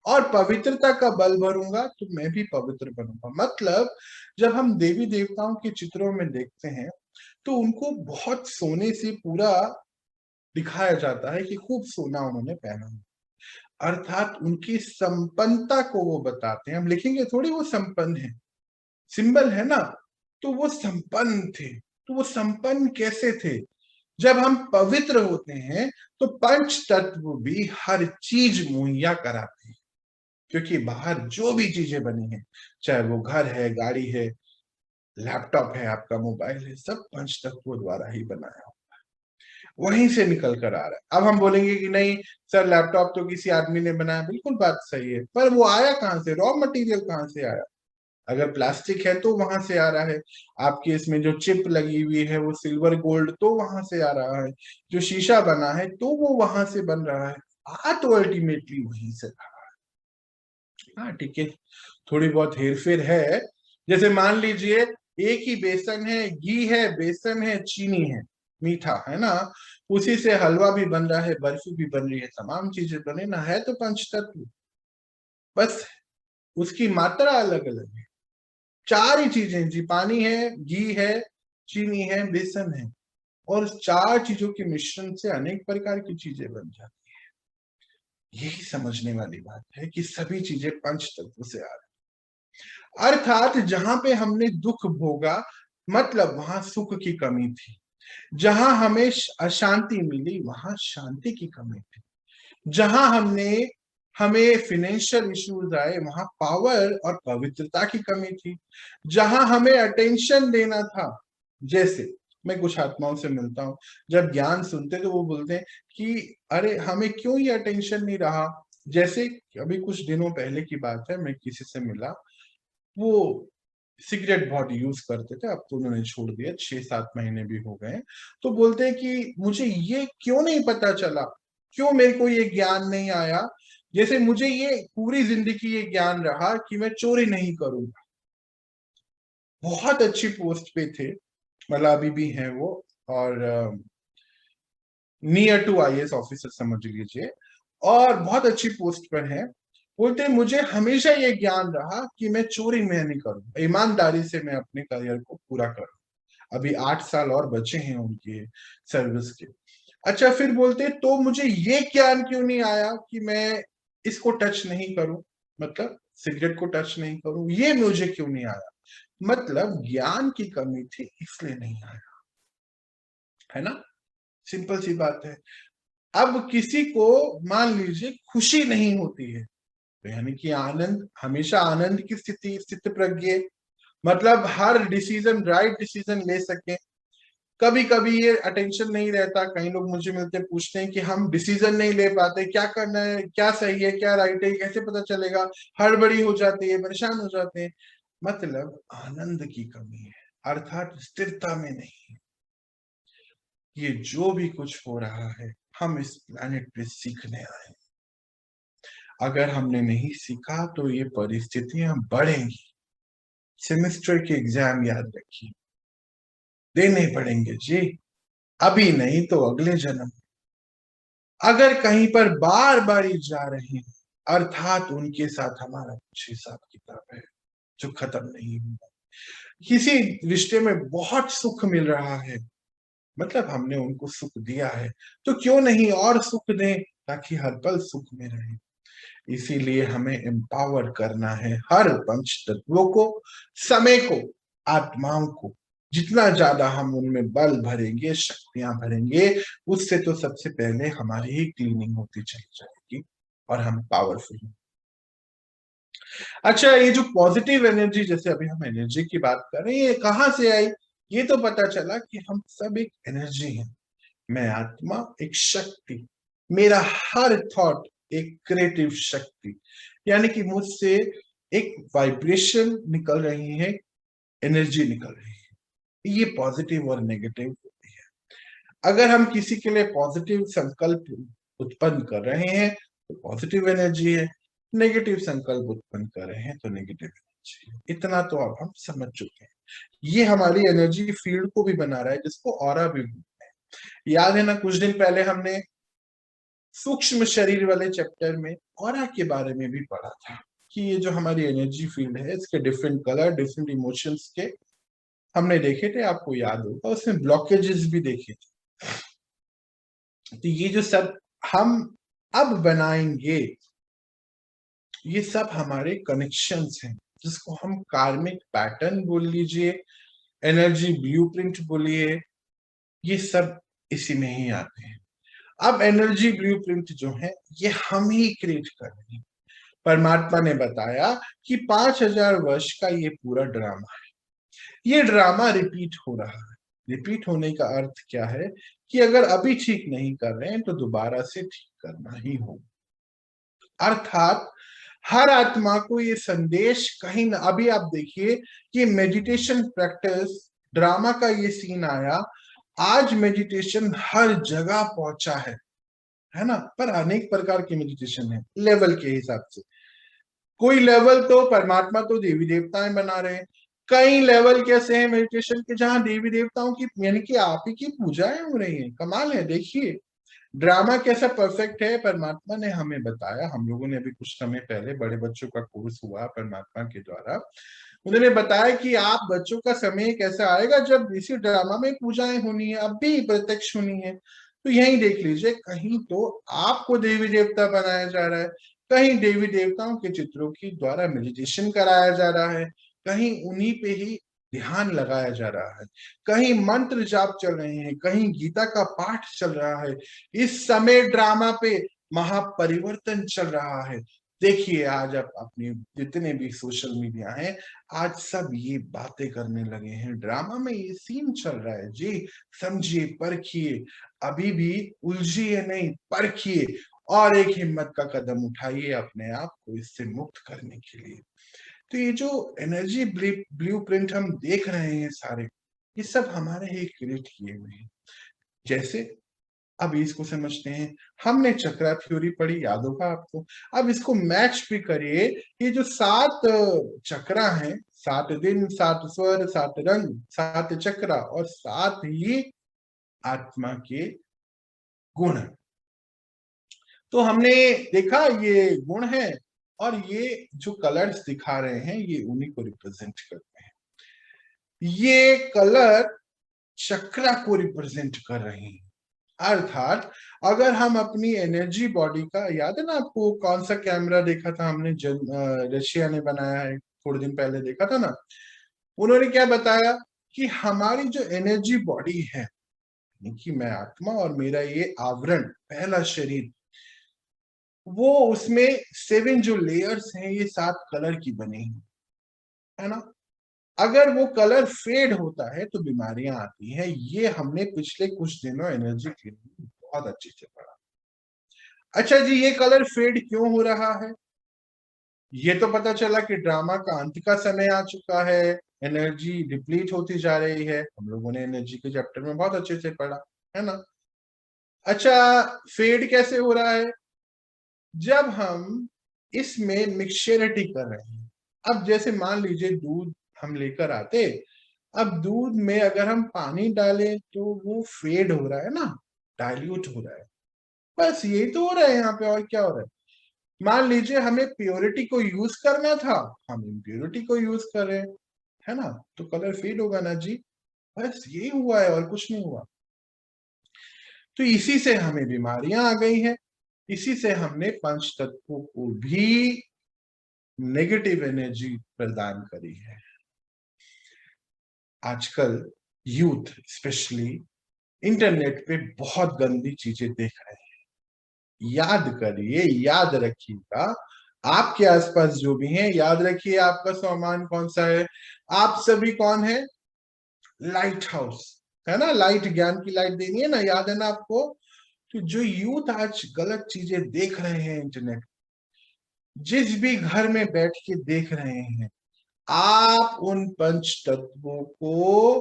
और पवित्रता का बल भरूंगा तो मैं भी पवित्र बनूंगा। मतलब जब हम देवी देवताओं के चित्रों में देखते हैं तो उनको बहुत सोने से पूरा दिखाया जाता है कि खूब सोना उन्होंने पहना है, अर्थात उनकी संपन्नता को वो बताते हैं। हम लिखेंगे थोड़ी वो संपन्न है, सिंबल है ना। तो वो संपन्न थे। तो वो संपन्न कैसे थे? जब हम पवित्र होते हैं तो पंच तत्व भी हर चीज मुहैया कराते हैं, क्योंकि बाहर जो भी चीजें बनी हैं, चाहे वो घर है, गाड़ी है, लैपटॉप है, आपका मोबाइल है, सब पंच तत्वों द्वारा ही बनाया हो, वहीं से निकल कर आ रहा है। अब हम बोलेंगे कि नहीं सर लैपटॉप तो किसी आदमी ने बनाया, बिल्कुल बात सही है, पर वो आया कहां से, रॉ मटेरियल कहां से आया? अगर प्लास्टिक है तो वहां से आ रहा है, आपके इसमें जो चिप लगी हुई है वो सिल्वर गोल्ड तो वहां से आ रहा है, जो शीशा बना है तो वो वहां से बन रहा है, आ तो अल्टीमेटली वहीं से रहा है। हाँ ठीक है, थोड़ी बहुत हेरफेर है। जैसे मान लीजिए एक ही बेसन है, घी है, बेसन है, चीनी है, मीठा है ना, उसी से हलवा भी बन रहा है, बर्फी भी बन रही है, तमाम चीजें बने ना, है तो पंचतत्व, बस उसकी मात्रा अलग अलग है। 4 ही चीजें जी, पानी है, घी है, चीनी है, बेसन है, और उस 4 चीजों के मिश्रण से अनेक प्रकार की चीजें बन जाती है। यही समझने वाली बात है कि सभी चीजें पंच तत्व से आ रही, अर्थात जहां पे हमने दुख भोगा मतलब वहां सुख की कमी थी, जहां हमें अशांति मिली वहां शांति की कमी थी, जहां हमें फाइनेंशियल इश्यूज आए वहां पावर और पवित्रता की कमी थी, जहां हमें अटेंशन देना था। जैसे मैं कुछ आत्माओं से मिलता हूँ, जब ज्ञान सुनते तो वो बोलते हैं कि अरे हमें क्यों ये अटेंशन नहीं रहा। जैसे अभी कुछ दिनों पहले की बात है, मैं किसी से मिला, वो सिगरेट बहुत यूज करते थे, अब तो उन्होंने छोड़ दिया, 6-7 महीने भी हो गए। तो बोलते हैं कि मुझे ये क्यों नहीं पता चला, क्यों मेरे को ये ज्ञान नहीं आया, जैसे मुझे ये पूरी जिंदगी ये ज्ञान रहा कि मैं चोरी नहीं करूंगा। बहुत अच्छी पोस्ट पे थे, मतलब अभी भी हैं वो, और नियर टू आईएएस ऑफिसर समझ लीजिए, और बहुत अच्छी पोस्ट पर है। बोलते हैं मुझे हमेशा ये ज्ञान रहा कि मैं चोरी मैं नहीं करूं, ईमानदारी से मैं अपने करियर को पूरा करूं। अभी 8 साल और बचे हैं उनके सर्विस के। अच्छा, फिर बोलते तो मुझे ये ज्ञान क्यों नहीं आया कि मैं इसको टच नहीं करूं, मतलब सिगरेट को टच नहीं करूं, ये मुझे क्यों नहीं आया? मतलब ज्ञान की कमी थी इसलिए नहीं आया, है ना? सिंपल सी बात है। अब किसी को मान लीजिए खुशी नहीं होती है, तो यानी कि आनंद, हमेशा आनंद की स्थिति, स्थित प्रज्ञ, मतलब हर डिसीजन राइट डिसीजन ले सके। कभी कभी ये अटेंशन नहीं रहता, कई लोग मुझे मिलते पूछते हैं कि हम डिसीजन नहीं ले पाते, क्या करना है, क्या सही है, क्या राइट है, कैसे पता चलेगा, हड़बड़ी हो जाती है, परेशान हो जाते हैं। मतलब आनंद की कमी है, अर्थात स्थिरता में नहीं है। ये जो भी कुछ हो रहा है, हम इस प्लेनेट पे सीखने आए। अगर हमने नहीं सीखा तो ये परिस्थितियां बढ़ेंगी। सेमेस्टर के एग्जाम याद रखिए, देने पड़ेंगे जी, अभी नहीं तो अगले जन्म। अगर कहीं पर बार बार जा रहे हैं, अर्थात उनके साथ हमारा कुछ हिसाब किताब है जो खत्म नहीं हुआ। किसी रिश्ते में बहुत सुख मिल रहा है, मतलब हमने उनको सुख दिया है, तो क्यों नहीं और सुख दें, ताकि हर पल सुख में रहे। इसीलिए हमें एम्पावर करना है हर पंच तत्वों को, समय को, आत्माओं को। जितना ज्यादा हम उनमें बल भरेंगे, शक्तियां भरेंगे, उससे तो सबसे पहले हमारी ही क्लीनिंग होती चली जाएगी और हम पावरफुल। अच्छा, ये जो पॉजिटिव एनर्जी, जैसे अभी हम एनर्जी की बात कर रहे हैं, ये कहाँ से आई? ये तो पता चला कि हम सब एक एनर्जी हैं। मैं आत्मा, एक शक्ति, मेरा हर थॉट एक क्रिएटिव शक्ति, यानी कि मुझसे एक वाइब्रेशन निकल रही है, एनर्जी निकल रही है। ये पॉजिटिव और नेगेटिव होती है। अगर हम किसी के लिए पॉजिटिव संकल्प उत्पन्न कर रहे हैं तो पॉजिटिव एनर्जी है, नेगेटिव संकल्प उत्पन्न कर रहे हैं तो नेगेटिव एनर्जी है। इतना तो अब हम समझ चुके हैं। ये हमारी एनर्जी फील्ड को भी बना रहा है, जिसको ऑरा भी बोलते हैं। याद है ना, कुछ दिन पहले हमने सूक्ष्म शरीर वाले चैप्टर में ऑरा के बारे में भी पढ़ा था कि ये जो हमारी एनर्जी फील्ड है, इसके डिफरेंट कलर, डिफरेंट इमोशंस के हमने देखे थे, आपको याद होगा। उसमें ब्लॉकेजेस भी देखे थे। तो ये जो सब हम अब बनाएंगे, ये सब हमारे कनेक्शंस हैं, जिसको हम कार्मिक पैटर्न बोल लीजिए, एनर्जी ब्लूप्रिंट बोलिए, ये सब इसी में ही आते हैं। अब एनर्जी ब्लूप्रिंट जो है, ये हम ही क्रिएट कर रहे हैं। परमात्मा ने बताया कि 5000 वर्ष का ये पूरा ड्रामा है। ये ड्रामा रिपीट हो रहा है। रिपीट होने का अर्थ क्या है कि अगर अभी ठीक नहीं कर रहे हैं तो दोबारा से ठीक करना ही होगा। अर्थात हर आत्मा को ये संदेश कहीं न, अभी आप देखिए कि मेडिटेशन प्रैक्टिस ड्रामा का ये सीन आया। आज मेडिटेशन हर जगह पहुंचा है ना? पर अनेक प्रकार की मेडिटेशन है, लेवल के हिसाब से। कोई लेवल तो परमात्मा तो देवी देवताएं बना रहे हैं, कई लेवल कैसे हैं मेडिटेशन के जहां देवी देवताओं की, यानी कि आप ही की पूजाएं हो रही हैं। कमाल है, देखिए ड्रामा कैसा परफेक्ट है। परमात्मा ने हमें बताया, हम लोगों ने अभी कुछ समय पहले बड़े बच्चों का कोर्स हुआ परमात्मा के द्वारा, उन्होंने बताया कि आप बच्चों का समय कैसा आएगा जब इसी ड्रामा में पूजाएं होनी है, अब भी प्रत्यक्ष होनी है। तो यही देख लीजिए, कहीं तो आपको देवी देवता बनाया जा रहा है, कहीं देवी देवताओं के चित्रों की द्वारा मेडिटेशन कराया जा रहा है, कहीं उन्हीं पे ही ध्यान लगाया जा रहा है, कहीं मंत्र जाप चल रहे हैं, कहीं गीता का पाठ चल रहा है। इस समय ड्रामा पे महापरिवर्तन चल रहा है। देखिए आज आप अपने जितने भी सोशल मीडिया हैं, आज सब ये बातें करने लगे हैं, ड्रामा में ये सीन चल रहा है जी। समझिए, परखिए, अभी भी उलझिए नहीं, परखिए और एक हिम्मत का कदम उठाइए अपने आप को इससे मुक्त करने के लिए। तो ये जो एनर्जी ब्लूप्रिंट हम देख रहे हैं सारे, ये सब हमारे ही क्रिएट किए हुए हैं। जैसे अब इसको समझते हैं, हमने चक्रा थ्योरी पढ़ी, याद होगा आपको। अब इसको मैच भी करिए, ये जो 7 चक्रा हैं, 7 दिन, 7 स्वर, 7 रंग, 7 चक्रा और 7 ही आत्मा के गुण। तो हमने देखा ये गुण है, और ये जो कलर्स दिखा रहे हैं ये उन्हीं को रिप्रेजेंट करते हैं। ये कलर चक्रा को रिप्रेजेंट कर रहे हैं। अर्थात अगर हम अपनी एनर्जी बॉडी का, याद है ना आपको कौन सा कैमरा देखा था हमने, रशिया ने बनाया है, थोड़े दिन पहले देखा था ना, उन्होंने क्या बताया कि हमारी जो एनर्जी बॉडी है, कि मैं आत्मा और मेरा ये आवरण, पहला शरीर, वो उसमें 7 जो लेयर्स हैं ये 7 कलर की बनी है ना। अगर वो कलर फेड होता है तो बीमारियां आती हैं। ये हमने पिछले कुछ दिनों एनर्जी क्लिनिक में बहुत अच्छे से पढ़ा। अच्छा जी, ये कलर फेड क्यों हो रहा है? ये तो पता चला कि ड्रामा का अंत का समय आ चुका है, एनर्जी डिप्लीट होती जा रही है, हम लोगों ने एनर्जी के चैप्टर में बहुत अच्छे से पढ़ा है ना। अच्छा, फेड कैसे हो रहा है? जब हम इसमें मिक्सचरिटी कर रहे हैं। अब जैसे मान लीजिए दूध हम लेकर आते, अब दूध में अगर हम पानी डालें तो वो फेड हो रहा है ना, डाइल्यूट हो रहा है। बस यही तो हो रहा है यहाँ पे, और क्या हो रहा है? मान लीजिए हमें प्योरिटी को यूज करना था, हम इम्प्योरिटी को यूज कर रहे हैं, है ना, तो कलर फेड होगा ना जी। बस यही हुआ है और कुछ नहीं हुआ। तो इसी से हमें बीमारियां आ गई हैं, इसी से हमने पंच तत्वों को भी नेगेटिव एनर्जी प्रदान करी है। आजकल यूथ स्पेशली इंटरनेट पे बहुत गंदी चीजें देख रहे हैं। याद करिए, याद रखिएगा, आपके आसपास जो भी हैं, याद रखिए आपका सामान कौन सा है। आप सभी कौन है? लाइट हाउस, है ना, लाइट, ज्ञान की लाइट देनी है ना, याद है ना आपको। तो जो यूथ आज गलत चीजें देख रहे हैं इंटरनेट, जिस भी घर में बैठ के देख रहे हैं, आप उन पंच तत्वों को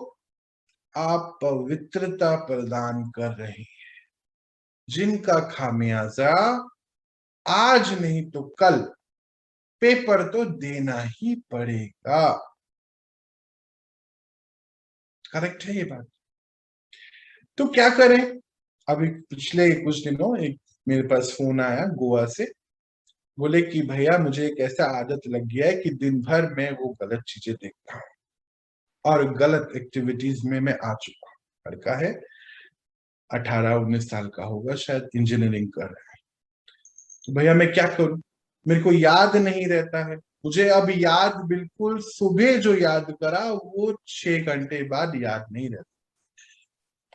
आप पवित्रता प्रदान कर रहे हैं, जिनका खामियाजा आज नहीं तो कल पेपर तो देना ही पड़ेगा। करेक्ट है ये बात? तो क्या करें? अभी पिछले कुछ दिनों एक मेरे पास फोन आया गोवा से, बोले कि भैया मुझे एक ऐसा आदत लग गया है कि दिन भर मैं वो गलत चीजें देखता हूँ और गलत एक्टिविटीज में मैं आ चुका हूँ। लड़का है, 18-19 साल का होगा शायद, इंजीनियरिंग कर रहा है। तो भैया मैं क्या करूं, मेरे को याद नहीं रहता है। मुझे अब याद, बिल्कुल सुबह जो याद करा वो 6 घंटे बाद याद नहीं रहता।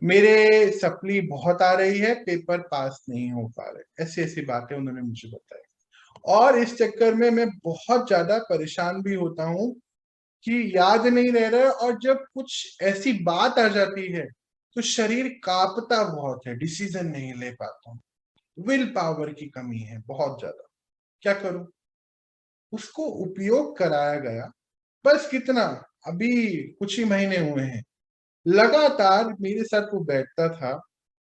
मेरे सप्ली बहुत आ रही है, पेपर पास नहीं हो पा रहे, ऐसी ऐसी बातें उन्होंने मुझे बताई। और इस चक्कर में मैं बहुत ज्यादा परेशान भी होता हूँ कि याद नहीं रह रहा है, और जब कुछ ऐसी बात आ जाती है तो शरीर कांपता बहुत है, डिसीजन नहीं ले पाता हूँ। विल पावर की कमी है बहुत ज्यादा। क्या करूं? उसको उपयोग कराया गया, बस कितना, अभी कुछ ही महीने हुए हैं, लगातार मेरे साथ वो बैठता था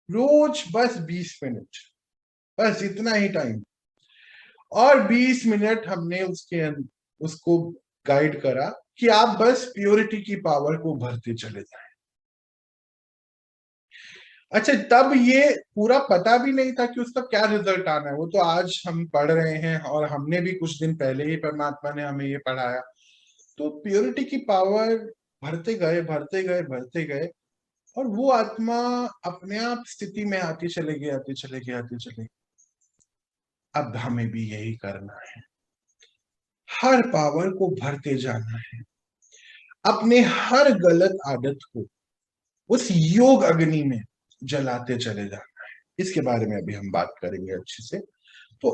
रोज, बस 20 मिनट, बस इतना ही टाइम। और 20 मिनट हमने उसको गाइड करा कि आप बस प्योरिटी की पावर को भरते चले जाएं। अच्छा, तब ये पूरा पता भी नहीं था कि उसका क्या रिजल्ट आना है, वो तो आज हम पढ़ रहे हैं, और हमने भी कुछ दिन पहले ही परमात्मा ने हमें ये पढ़ाया। तो प्योरिटी की पावर भरते गए, भरते गए, भरते गए, और वो आत्मा अपने आप स्थिति में आती चले गई, आती चले गई, आती चले गई। अब हमें भी यही करना है, हर पावर को भरते जाना है, अपने हर गलत आदत को उस योग अग्नि में जलाते चले जाना है। इसके बारे में अभी हम बात करेंगे अच्छे से। तो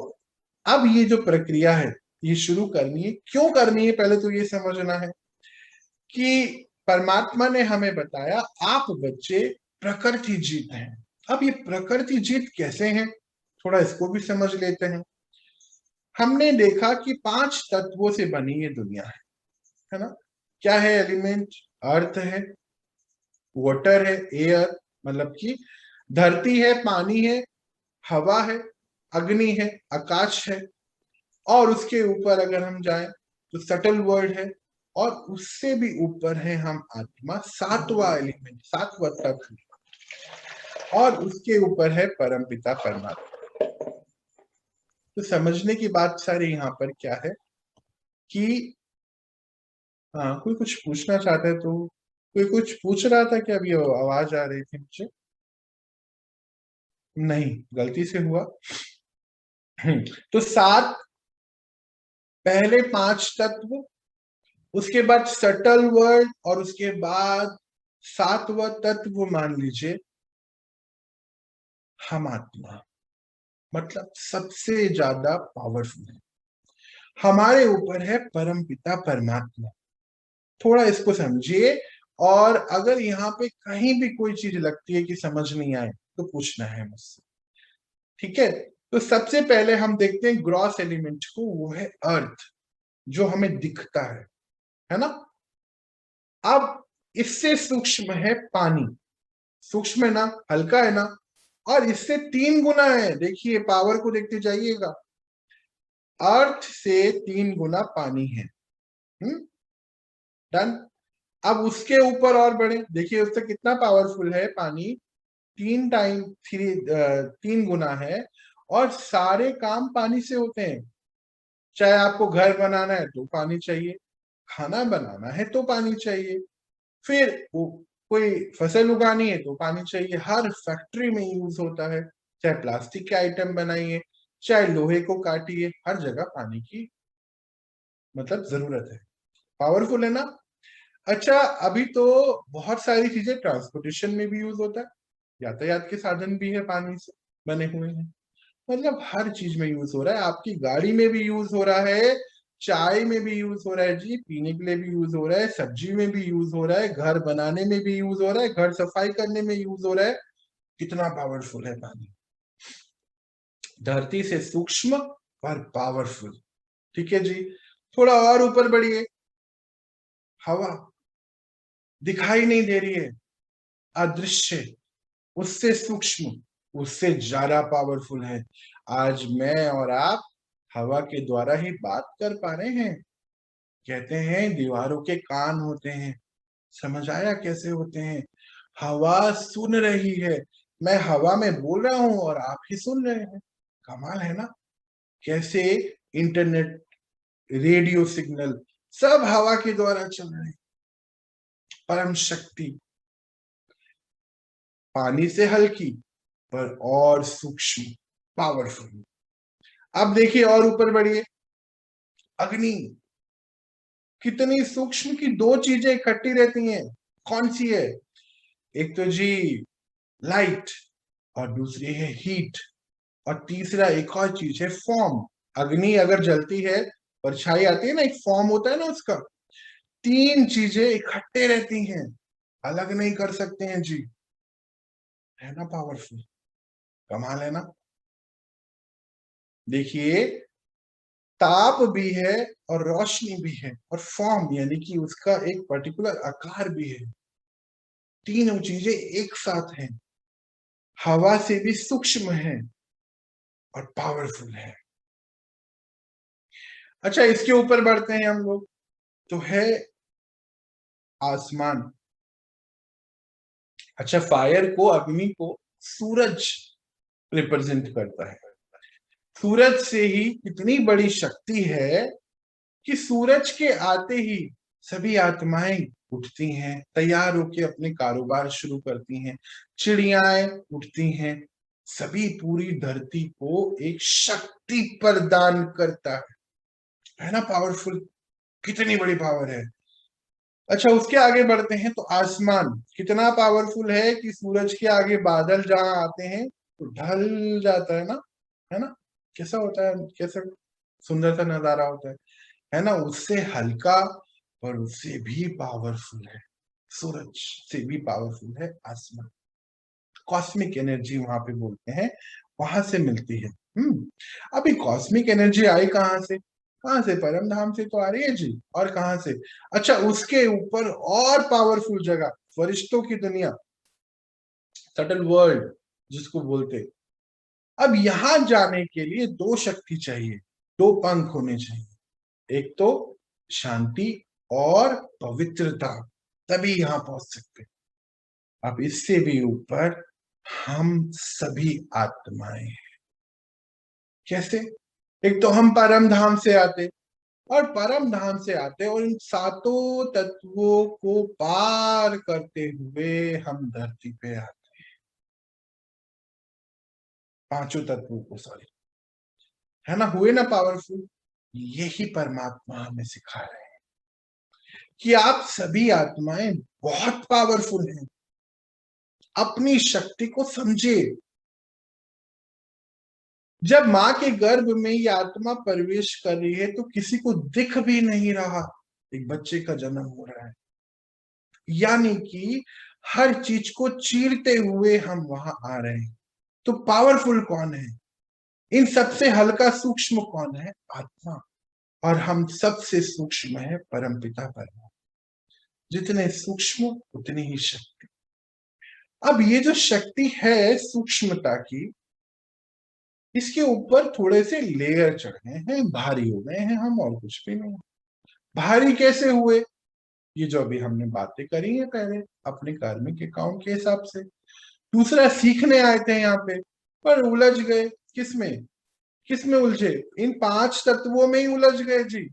अब ये जो प्रक्रिया है ये शुरू करनी है, क्यों करनी है, पहले तो ये समझना है कि परमात्मा ने हमें बताया आप बच्चे प्रकृति जीत हैं। अब ये प्रकृति जीत कैसे हैं, थोड़ा इसको भी समझ लेते हैं। हमने देखा कि 5 तत्वों से बनी ये दुनिया है ना। क्या है एलिमेंट? अर्थ है, वाटर है, एयर मतलब कि धरती है, पानी है, हवा है, अग्नि है, आकाश है, और उसके ऊपर अगर हम जाएं तो सटल वर्ल्ड है, और उससे भी ऊपर है हम आत्मा, 7वां एलिमेंट, 7वां तत्व। और उसके ऊपर है परमपिता परमात्मा। तो समझने की बात सारी यहाँ पर क्या है कि हाँ, कोई कुछ पूछना चाहता है तो, कोई कुछ पूछ रहा था कि अभी आवाज आ रही थी मुझे? नहीं, गलती से हुआ। तो सात, पहले पांच तत्व, उसके बाद सटल वर्ड, और उसके बाद सातवां तत्व मान लीजिए हम आत्मा, मतलब सबसे ज्यादा पावरफुल है। हमारे ऊपर है परम पिता परमात्मा। थोड़ा इसको समझिए, और अगर यहाँ पे कहीं भी कोई चीज लगती है कि समझ नहीं आए तो पूछना है मुझसे, ठीक है? तो सबसे पहले हम देखते हैं ग्रॉस एलिमेंट को, वो है अर्थ, जो हमें दिखता है ना? अब इससे सूक्ष्म है पानी, सूक्ष्म है ना, हल्का है ना, और इससे 3 गुना है। देखिए पावर को देखते जाइएगा, अर्थ से 3 गुना पानी है। डन। अब उसके ऊपर और बढ़े, देखिए उससे कितना पावरफुल है पानी, 3 गुना है, और सारे काम पानी से होते हैं। चाहे आपको घर बनाना है तो पानी चाहिए, खाना बनाना है तो पानी चाहिए, फिर वो कोई फसल उगानी है तो पानी चाहिए, हर फैक्ट्री में यूज होता है। चाहे प्लास्टिक के आइटम बनाइए, चाहे लोहे को काटिए, हर जगह पानी की मतलब जरूरत है। पावरफुल है ना? अच्छा, अभी तो बहुत सारी चीजें ट्रांसपोर्टेशन में भी यूज होता है, यातायात के साधन भी है पानी से बने हुए हैं। मतलब हर चीज में यूज हो रहा है, आपकी गाड़ी में भी यूज हो रहा है, चाय में भी यूज हो रहा है जी, पीने के लिए भी यूज हो रहा है, सब्जी में भी यूज हो रहा है, घर बनाने में भी यूज हो रहा है, घर सफाई करने में यूज हो रहा है। कितना पावरफुल है पानी, धरती से सूक्ष्म पर पावरफुल। ठीक है जी। थोड़ा और ऊपर बढ़िए, हवा दिखाई नहीं दे रही है, अदृश्य, उससे सूक्ष्म, उससे ज्यादा पावरफुल है। आज मैं और आप हवा के द्वारा ही बात कर पा रहे हैं। कहते हैं दीवारों के कान होते हैं, समझ आया कैसे होते हैं? हवा सुन रही है, मैं हवा में बोल रहा हूं और आप ही सुन रहे हैं। कमाल है ना? कैसे इंटरनेट, रेडियो सिग्नल सब हवा के द्वारा चल रहे हैं। परम शक्ति, पानी से हल्की पर और सूक्ष्म, पावरफुल। अब देखिए और ऊपर बढ़िए, अग्नि, कितनी सूक्ष्म की दो चीजें इकट्ठी रहती हैं। कौन सी है? एक तो जी लाइट, और दूसरी है हीट, और तीसरा एक और चीज है फॉर्म। अग्नि अगर जलती है, परछाई आती है ना, एक फॉर्म होता है ना उसका। 3 चीजें इकट्ठे रहती हैं, अलग नहीं कर सकते हैं जी। है ना पावरफुल? कमाल है ना? देखिए, ताप भी है और रोशनी भी है, और फॉर्म यानी कि उसका एक पर्टिकुलर आकार भी है। तीनों चीजें एक साथ हैं, हवा से भी सूक्ष्म है और पावरफुल है। अच्छा, इसके ऊपर बढ़ते हैं हम लोग, तो है आसमान। अच्छा, फायर को, अग्नि को सूरज रिप्रेजेंट करता है। सूरज से ही इतनी बड़ी शक्ति है कि सूरज के आते ही सभी आत्माएं उठती हैं, तैयार होके अपने कारोबार शुरू करती हैं, चिड़ियाएं उठती हैं, सभी पूरी धरती को एक शक्ति प्रदान करता है ना पावरफुल? कितनी बड़ी पावर है। अच्छा, उसके आगे बढ़ते हैं, तो आसमान कितना पावरफुल है कि सूरज के आगे बादल जहां आते हैं तो ढल जाता है ना? कैसा होता है, कैसा सुंदर सा नजारा होता है ना? उससे हल्का और उससे भी पावरफुल है, सूरज से भी पावरफुल है आसमान। कॉस्मिक एनर्जी वहां पे बोलते हैं, वहां से मिलती है। अभी कॉस्मिक एनर्जी आई कहाँ से? कहाँ से? परम धाम से तो आ रही है जी, और कहाँ से? अच्छा, उसके ऊपर और पावरफुल जगह, फरिश्तों की दुनिया, सटल वर्ल्ड जिसको बोलते। अब यहां जाने के लिए दो शक्ति चाहिए, दो पंख होने चाहिए। एक तो शांति और पवित्रता, तभी यहां पहुंच सकते। अब इससे भी ऊपर हम सभी आत्माएं हैं। कैसे? एक तो हम परम धाम से आते, और परम धाम से आते और इन सातों तत्वों को पार करते हुए हम धरती पे आते, पांचों तत्वों को, सॉरी, है ना, हुए ना पावरफुल। यही परमात्मा हमें सिखा रहे हैं कि आप सभी आत्माएं बहुत पावरफुल हैं। अपनी शक्ति को समझे। जब मां के गर्भ में ये आत्मा प्रवेश कर रही है तो किसी को दिख भी नहीं रहा, एक बच्चे का जन्म हो रहा है, यानी कि हर चीज को चीरते हुए हम वहां आ रहे हैं। तो पावरफुल कौन है? इन सबसे हल्का सूक्ष्म कौन है? आत्मा। और हम सबसे सूक्ष्म है परमपिता परमात्मा। जितने सूक्ष्म उतनी ही शक्ति। अब ये जो शक्ति है सूक्ष्मता की, इसके ऊपर थोड़े से लेयर चढ़े हैं, भारी हो गए हैं हम, और कुछ भी नहीं। भारी कैसे हुए? ये जो अभी हमने बातें करी है पहले, अपने कार्मिक अकाउंट के हिसाब से। दूसरा, सीखने आए थे यहाँ पे, पर उलझ गए। किसमें? किसमें उलझे? इन पांच तत्वों में ही उलझ गए जी।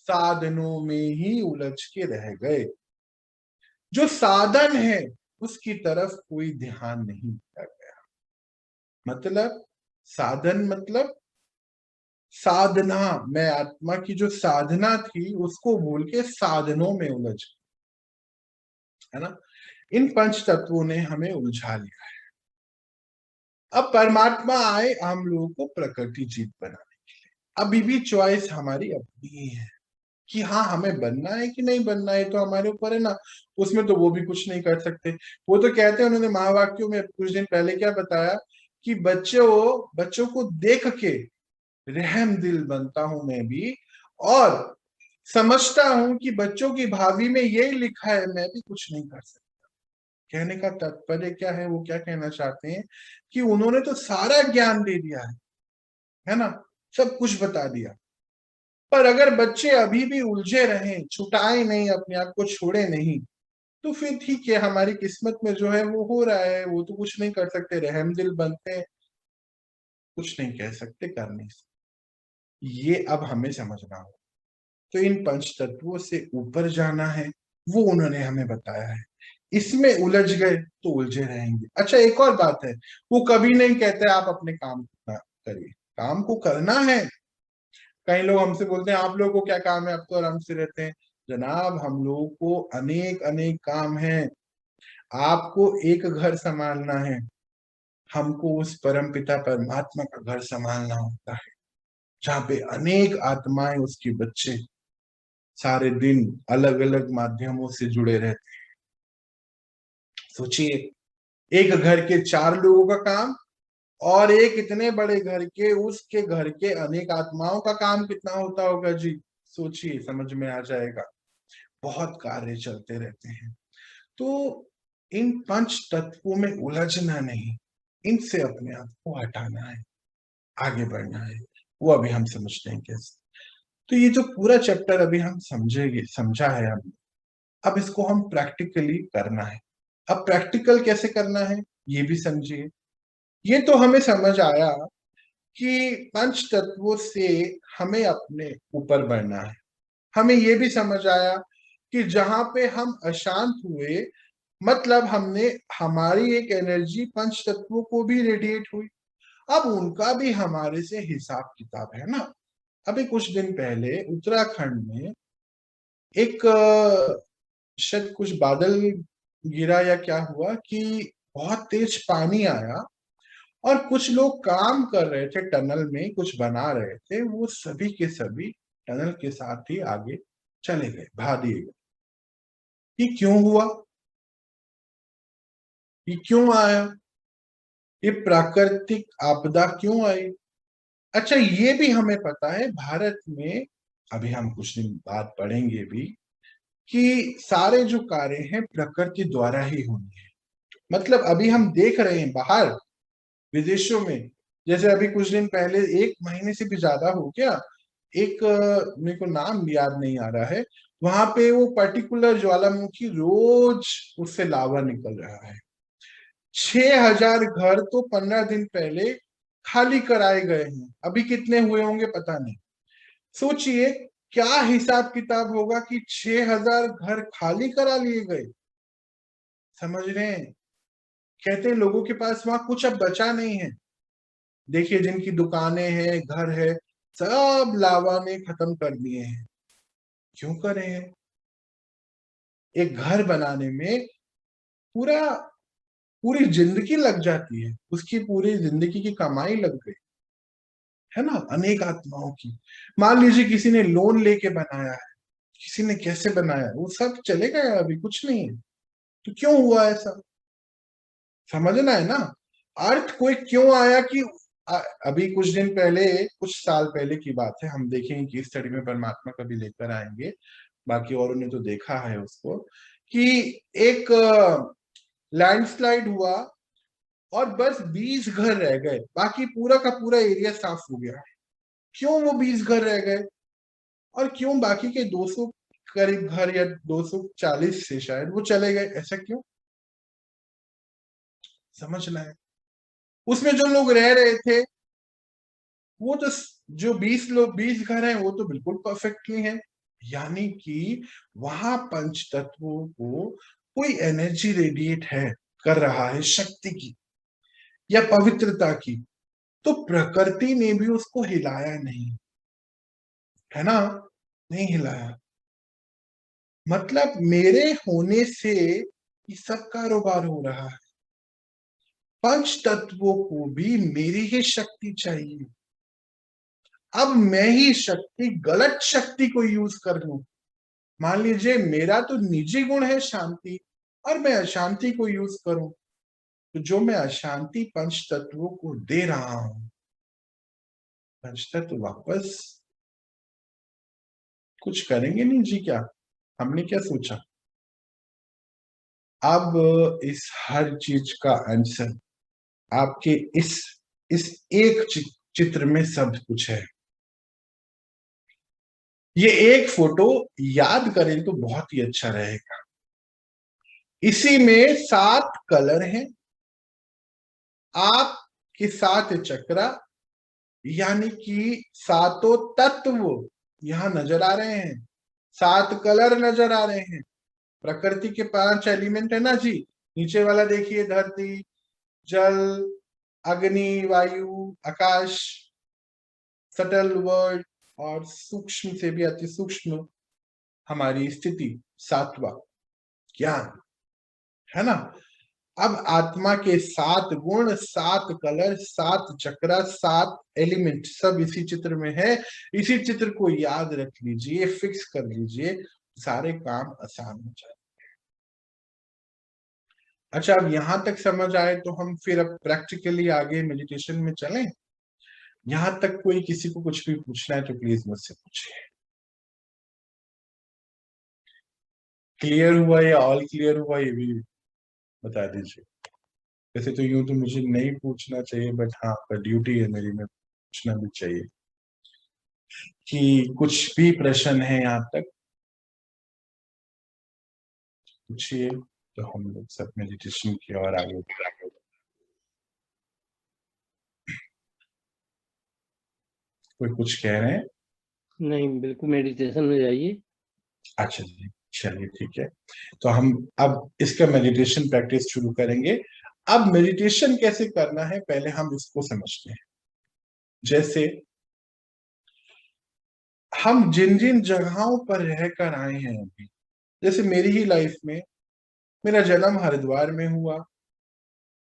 साधनों में ही उलझ के रह गए। जो साधन है उसकी तरफ कोई ध्यान नहीं दिया गया। मतलब साधन मतलब साधना, मैं आत्मा की जो साधना थी उसको भूल के साधनों में उलझ, है ना। इन पंच तत्वों ने हमें उलझा लिया है। अब परमात्मा आए हम लोगों को प्रकृति जीत बनाने के लिए। अभी भी चॉइस हमारी अपनी ही है कि हाँ हमें बनना है कि नहीं बनना है, तो हमारे ऊपर है ना। उसमें तो वो भी कुछ नहीं कर सकते। वो तो कहते हैं, उन्होंने महावाक्यों में कुछ दिन पहले क्या बताया कि बच्चों को देख के रहम दिल बनता हूं मैं भी, और समझता हूं कि बच्चों की भावी में यही लिखा है, मैं भी कुछ नहीं कर सकता। कहने का तात्पर्य क्या है? वो क्या कहना चाहते हैं कि उन्होंने तो सारा ज्ञान दे दिया है ना, सब कुछ बता दिया, पर अगर बच्चे अभी भी उलझे रहें, छुटाए नहीं, अपने आप को छोड़े नहीं, तो फिर ठीक है, हमारी किस्मत में जो है वो हो रहा है, वो तो कुछ नहीं कर सकते। रहमदिल बनते हैं, कुछ नहीं कह सकते, कर नहीं सकते। ये अब हमें समझना होगा। तो इन पंच तत्वों से ऊपर जाना है, वो उन्होंने हमें बताया है। इसमें उलझ गए तो उलझे रहेंगे। अच्छा, एक और बात है, वो कभी नहीं कहते आप अपने काम ना करिए, काम को करना है। कई लोग हमसे बोलते हैं आप लोगों को क्या काम है, आप तो आराम से रहते हैं। जनाब, हम लोगों को अनेक अनेक काम है। आपको एक घर संभालना है, हमको उस परम पिता परमात्मा का घर संभालना होता है, जहाँ पे अनेक आत्माएं, उसके बच्चे सारे दिन अलग अलग माध्यमों से जुड़े रहते हैं। सोचिए, एक घर के चार लोगों का काम, और एक इतने बड़े घर के, उसके घर के अनेक आत्माओं का काम कितना होता होगा जी। सोचिए, समझ में आ जाएगा। बहुत कार्य चलते रहते हैं। तो इन पंच तत्वों में उलझना नहीं, इनसे अपने आप को हटाना है, आगे बढ़ना है। वो अभी हम समझते हैं कैसे। तो ये जो पूरा चैप्टर अभी हम समझा है हम, अब इसको हम प्रैक्टिकली करना है। अब प्रैक्टिकल कैसे करना है ये भी समझिए। ये तो हमें समझ आया कि पंच तत्वों से हमें अपने ऊपर बढ़ना है। हमें ये भी समझ आया कि जहां पे हम अशांत हुए, मतलब हमने, हमारी एक एनर्जी पंच तत्वों को भी रेडिएट हुई, अब उनका भी हमारे से हिसाब किताब है ना। अभी कुछ दिन पहले उत्तराखंड में एक शायद कुछ बादल गिरा या क्या हुआ कि बहुत तेज पानी आया, और कुछ लोग काम कर रहे थे टनल में, कुछ बना रहे थे, वो सभी के सभी टनल के साथ ही आगे चले गए, भा दिए गए। ये क्यों हुआ? ये क्यों आया? ये प्राकृतिक आपदा क्यों आई? अच्छा, ये भी हमें पता है भारत में, अभी हम कुछ दिन बाद पढ़ेंगे भी, कि सारे जो कार्य हैं प्रकृति द्वारा ही होनी है। मतलब अभी हम देख रहे हैं बाहर विदेशों में, जैसे अभी कुछ दिन पहले, एक महीने से भी ज्यादा हो गया, एक मेरे को नाम याद नहीं आ रहा है, वहां पे वो पर्टिकुलर ज्वालामुखी रोज उससे लावा निकल रहा है। 6,000 घर तो 15 दिन पहले खाली कराए गए हैं। अभी कितने हुए होंगे पता नहीं। सोचिए क्या हिसाब किताब होगा कि 6,000 घर खाली करा लिए गए। समझ रहे हैं? कहते हैं लोगों के पास वहां कुछ अब बचा नहीं है। देखिए जिनकी दुकानें हैं, घर है, सब लावा ने खत्म कर दिए हैं। क्यों कर रहे हैं? एक घर बनाने में पूरा पूरी जिंदगी लग जाती है, उसकी पूरी जिंदगी की कमाई लग गई है ना, अनेक आत्माओं की। मान लीजिए किसी ने लोन लेके बनाया है, किसी ने कैसे बनाया, वो सब चले गए, अभी कुछ नहीं है। तो क्यों हुआ ऐसा? समझना है ना। अर्थ कोई क्यों आया कि अभी कुछ दिन पहले, कुछ साल पहले की बात है, हम देखेंगे कि स्टडी में परमात्मा कभी लेकर आएंगे, बाकी औरों ने तो देखा है उसको, कि एक लैंडस्लाइड हुआ और बस 20 घर रह गए, बाकी पूरा का पूरा एरिया साफ हो गया। क्यों वो 20 घर रह गए? और क्यों बाकी के 200 करीब घर, या 240 से शायद, वो चले गए? ऐसा क्यों? समझना है। उसमें जो लोग रह रहे थे, वो तो, जो 20 लोग, 20 घर हैं, वो तो बिल्कुल परफेक्टली हैं। यानी कि वहां पंच तत्वों को कोई एनर्जी रेडिएट है, कर रहा है, शक्ति की या पवित्रता की। तो प्रकृति ने भी उसको हिलाया नहीं, है ना, नहीं हिलाया। मतलब मेरे होने से ये सब कारोबार हो रहा है। पंच तत्वों को भी मेरी ही शक्ति चाहिए। अब मैं ही शक्ति, गलत शक्ति को यूज कर लूं, मान लीजिए मेरा तो निजी गुण है शांति, और मैं अशांति को यूज करूं, तो जो मैं अशांति पंच तत्वों को दे रहा हूं, पंच तत्व वापस कुछ करेंगे नहीं जी क्या? हमने क्या सोचा? अब इस हर चीज का आंसर आपके इस एक चित्र में सब कुछ है। ये एक फोटो याद करें तो बहुत ही अच्छा रहेगा। इसी में 7 कलर हैं, आप के 7 चक्रा, यानी कि सातों तत्व यहां नजर आ रहे हैं, 7 कलर नजर आ रहे हैं। प्रकृति के 5 एलिमेंट है ना जी। नीचे वाला देखिए, धरती, जल, अग्नि, वायु, आकाश, सटल वर्ल्ड, और सूक्ष्म से भी अति सूक्ष्म हमारी स्थिति, 7वां ज्ञान, है ना। अब आत्मा के 7 गुण, 7 कलर, 7 चक्रा, 7 एलिमेंट, सब इसी चित्र में है। इसी चित्र को याद रख लीजिए, फिक्स कर लीजिए, सारे काम आसान हो जाए। अच्छा, अब यहां तक समझ आए तो हम फिर अब प्रैक्टिकली आगे मेडिटेशन में चलें। यहां तक कोई किसी को कुछ भी पूछना है तो प्लीज मुझसे पूछिए। क्लियर हुआ या ऑल क्लियर हुआ, ये भी बता दीजिए। वैसे तो यूं तो मुझे नहीं पूछना चाहिए, बट हाँ, पर ड्यूटी है मेरी, में पूछना भी चाहिए। कि कुछ भी प्रश्न है यहाँ तक, पूछिए, तो हम लोग सब मेडिटेशन की ओर आगे बढ़ेंगे। कोई कुछ कह रहे हैं? नहीं, बिल्कुल मेडिटेशन में जाइए। अच्छा जी, चलिए ठीक है। तो हम अब इसका मेडिटेशन प्रैक्टिस शुरू करेंगे। अब मेडिटेशन कैसे करना है, पहले हम इसको समझते हैं। जैसे हम जिन जिन जगहों पर रहकर आए हैं अभी, जैसे मेरी ही लाइफ में, मेरा जन्म हरिद्वार में हुआ,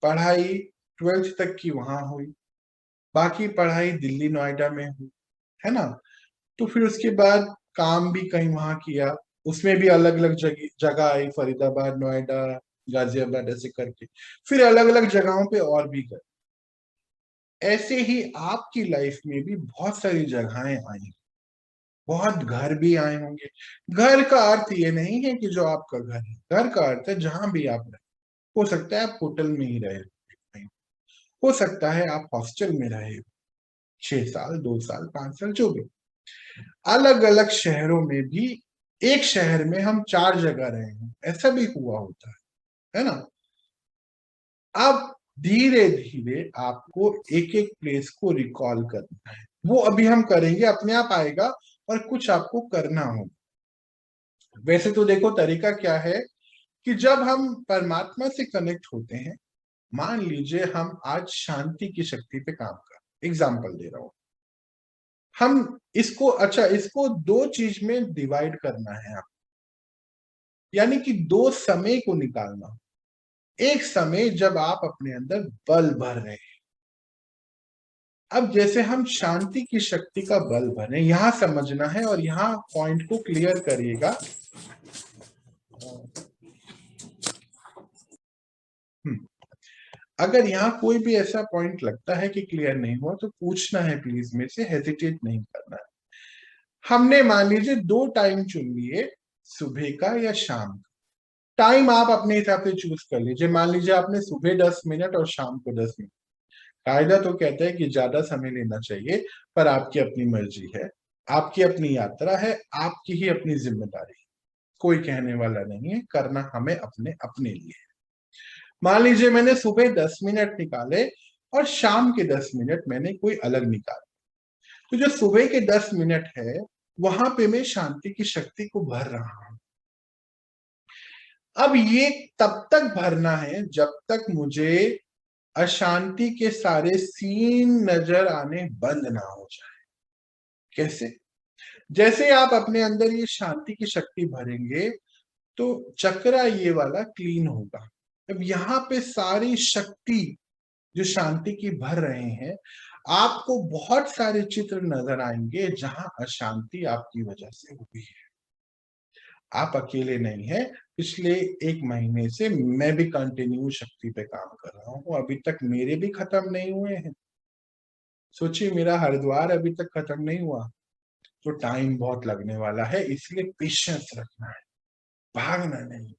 पढ़ाई 12th तक की वहां हुई, बाकी पढ़ाई दिल्ली नोएडा में हुई, है ना। तो फिर उसके बाद काम भी कहीं वहां किया, उसमें भी अलग अलग जगह जगह आई, फरीदाबाद, नोएडा, गाजियाबाद, ऐसे करके फिर अलग अलग जगहों पे और भी गए। ऐसे ही आपकी लाइफ में भी बहुत सारी जगहें आई, बहुत घर भी आए होंगे। घर का अर्थ ये नहीं है कि जो आपका घर है, घर का अर्थ है जहां भी आप रहे। हो सकता है आप होटल में ही रहे, हो सकता है आप हॉस्टल में रहे, 6 साल, 2 साल, 5 साल, जो भी। अलग अलग शहरों में भी, एक शहर में हम 4 जगह रहे हैं, ऐसा भी हुआ होता है ना। अब धीरे धीरे आपको एक एक प्लेस को रिकॉल करना है, वो अभी हम करेंगे, अपने आप आएगा, और कुछ आपको करना होगा। वैसे तो देखो तरीका क्या है कि जब हम परमात्मा से कनेक्ट होते हैं, मान लीजिए हम आज शांति की शक्ति पे काम कर, एग्जाम्पल दे रहा हूं, हम इसको दो चीज में डिवाइड करना है आप, यानी कि दो समय को निकालना। एक समय जब आप अपने अंदर बल भर रहे हैं, अब जैसे हम शांति की शक्ति का बल भरें, यहां समझना है और यहां पॉइंट को क्लियर करिएगा। अगर यहाँ कोई भी ऐसा पॉइंट लगता है कि क्लियर नहीं हुआ तो पूछना है प्लीज, मेरे से हेजिटेट नहीं करना है। हमने मान लीजिए दो टाइम चुन लिए, सुबह का या शाम का। टाइम आप अपने हिसाब से चूज कर लीजिए, मान लीजिए आपने सुबह 10 मिनट और शाम को 10 मिनट। कायदा तो कहता है कि ज्यादा समय लेना चाहिए, पर आपकी अपनी मर्जी है, आपकी अपनी यात्रा है, आपकी ही अपनी जिम्मेदारी है, कोई कहने वाला नहीं है, करना हमें अपने अपने लिए। मान लीजिए मैंने सुबह 10 मिनट निकाले और शाम के 10 मिनट मैंने कोई अलग निकाले, तो जो सुबह के 10 मिनट है वहां पे मैं शांति की शक्ति को भर रहा हूं। अब ये तब तक भरना है जब तक मुझे अशांति के सारे सीन नजर आने बंद ना हो जाए। कैसे? जैसे आप अपने अंदर ये शांति की शक्ति भरेंगे तो चक्रा ये वाला क्लीन होगा। अब यहाँ पे सारी शक्ति जो शांति की भर रहे हैं, आपको बहुत सारे चित्र नजर आएंगे जहां अशांति आपकी वजह से हुई है। आप अकेले नहीं हैं, पिछले 1 महीने से मैं भी कंटिन्यू शक्ति पे काम कर रहा हूं, अभी तक मेरे भी खत्म नहीं हुए हैं। सोचिए मेरा हरिद्वार अभी तक खत्म नहीं हुआ, तो टाइम बहुत लगने वाला है, इसलिए पेशेंस रखना है, भागना नहीं,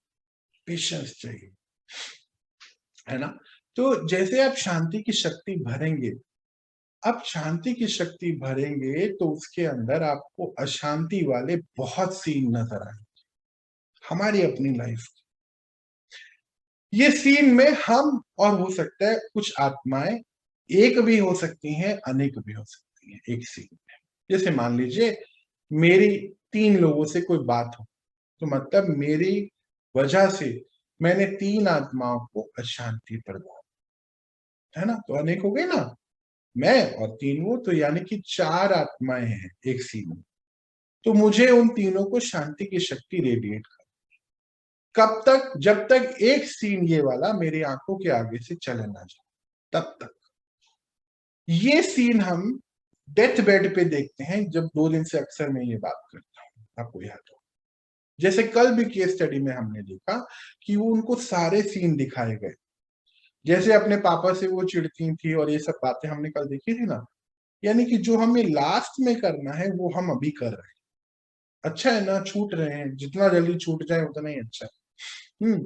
पेशेंस चाहिए, है ना। तो जैसे आप शांति की शक्ति भरेंगे, अब शांति की शक्ति भरेंगे तो उसके अंदर आपको अशांति वाले बहुत सीन नजर आएंगे, हमारी अपनी लाइफ। ये सीन में हम, और हो सकता है कुछ आत्माएं एक भी हो सकती हैं, अनेक भी हो सकती हैं एक सीन में। जैसे मान लीजिए मेरी 3 लोगों से कोई बात हो, तो मतलब मेरी वजह से मैंने 3 आत्माओं को अशांति प्रदान, है ना, तो अनेक हो गए ना, मैं और 3 वो, तो यानी कि 4 आत्माएं हैं एक सीन में। तो मुझे उन तीनों को शांति की शक्ति रेडिएट कर, कब तक? जब तक एक सीन ये वाला मेरी आंखों के आगे से चले ना जाए, तब तक। ये सीन हम डेथ बेड पे देखते हैं, जब 2 दिन से अक्सर मैं ये बात करता हूँ, आपको याद हो। जैसे कल भी केस स्टडी में हमने देखा कि वो उनको सारे सीन दिखाए गए, जैसे अपने पापा से वो चिढ़ती थी और ये सब बातें हमने कल देखी थी ना। यानी कि जो हमें लास्ट में करना है वो हम अभी कर रहे हैं। अच्छा है ना, छूट रहे हैं, जितना जल्दी छूट जाए उतना ही अच्छा है।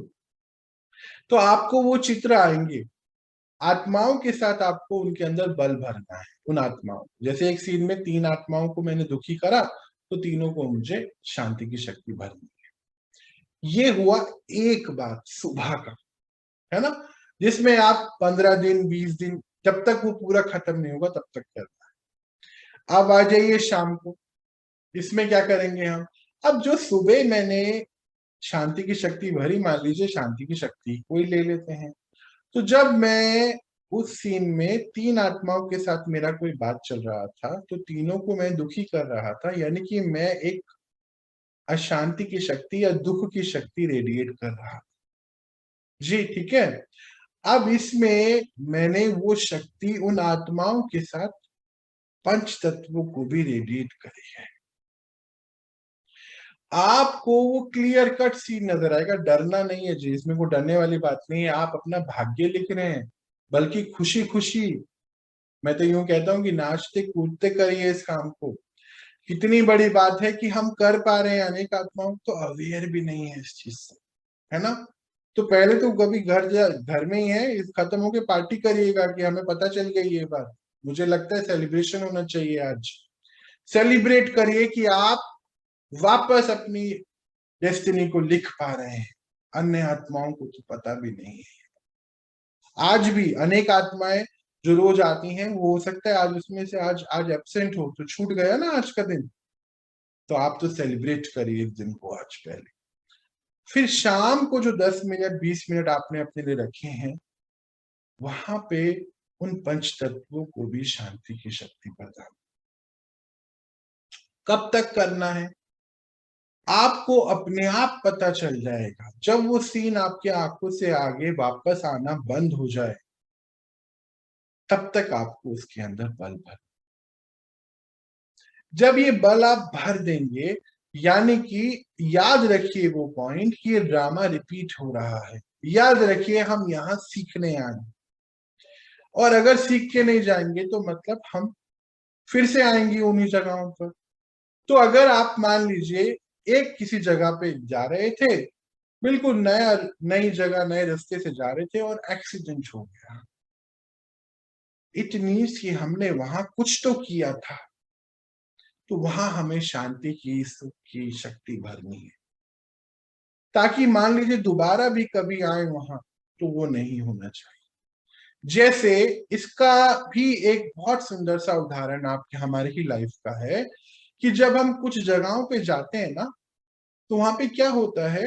तो आपको वो चित्र आएंगे, आत्माओं के साथ आपको उनके अंदर बल भरना है, उन आत्माओं, जैसे एक सीन में 3 आत्माओं को मैंने दुखी करा तो तीनों को मुझे शांति की शक्ति भरनी है। ये हुआ एक बात सुबह का, है ना, जिसमें आप 15 दिन 20 दिन, जब तक वो पूरा खत्म नहीं होगा तब तक करना है। अब आ जाइए शाम को, इसमें क्या करेंगे हम? अब जो सुबह मैंने शांति की शक्ति भरी, मान लीजिए शांति की शक्ति कोई ले लेते हैं, तो जब मैं उस सीन में 3 आत्माओं के साथ मेरा कोई बात चल रहा था, तो तीनों को मैं दुखी कर रहा था, यानी कि मैं एक अशांति की शक्ति या दुख की शक्ति रेडिएट कर रहा था। जी ठीक है। अब इसमें मैंने वो शक्ति उन आत्माओं के साथ पंच तत्वों को भी रेडिएट करी है। आपको वो क्लियर कट सीन नजर आएगा, डरना नहीं है जी, इसमें कोई डरने वाली बात नहीं है। आप अपना भाग्य लिख रहे हैं, बल्कि खुशी खुशी, मैं तो यूं कहता हूं कि नाचते कूदते करिए इस काम को। कितनी बड़ी बात है कि हम कर पा रहे हैं, अनेक आत्माओं तो अवेयर भी नहीं है इस चीज से, है ना। तो पहले तो कभी घर में ही है, इस खत्म होके पार्टी करिएगा कि हमें पता चल गई ये बात। मुझे लगता है सेलिब्रेशन होना चाहिए आज। सेलिब्रेट करिए कि आप वापस अपनी डेस्टिनी को लिख पा रहे हैं, अन्य आत्माओं को तो पता भी नहीं है। आज भी अनेक आत्माएं जो रोज आती हैं, वो हो सकता है आज उसमें से आज आज एब्सेंट हो, तो छूट गया ना आज का दिन, तो आप तो सेलिब्रेट करिए इस दिन को आज पहले। फिर शाम को जो 10 मिनट 20 मिनट आपने अपने लिए रखे हैं, वहां पे उन पंच तत्वों को भी शांति की शक्ति प्रदान। कब तक करना है? आपको अपने आप पता चल जाएगा जब वो सीन आपके आंखों से आगे वापस आना बंद हो जाए, तब तक आपको उसके अंदर बल भर। जब ये बल आप भर देंगे, यानी कि याद रखिए वो पॉइंट कि ये ड्रामा रिपीट हो रहा है। याद रखिए हम यहां सीखने आए, और अगर सीख के नहीं जाएंगे तो मतलब हम फिर से आएंगे उन्हीं जगहों पर। तो अगर आप मान लीजिए एक किसी जगह पे जा रहे थे, बिल्कुल नई जगह नए रास्ते से जा रहे थे और एक्सीडेंट हो गया, इट मीन्स कि हमने वहां कुछ तो किया था, तो वहां हमें शांति की सुख की शक्ति भरनी है, ताकि मान लीजिए दोबारा भी कभी आए वहां तो वो नहीं होना चाहिए। जैसे इसका भी एक बहुत सुंदर सा उदाहरण आपके हमारे ही लाइफ का है, कि जब हम कुछ जगहों पे जाते हैं ना, तो वहां पे क्या होता है,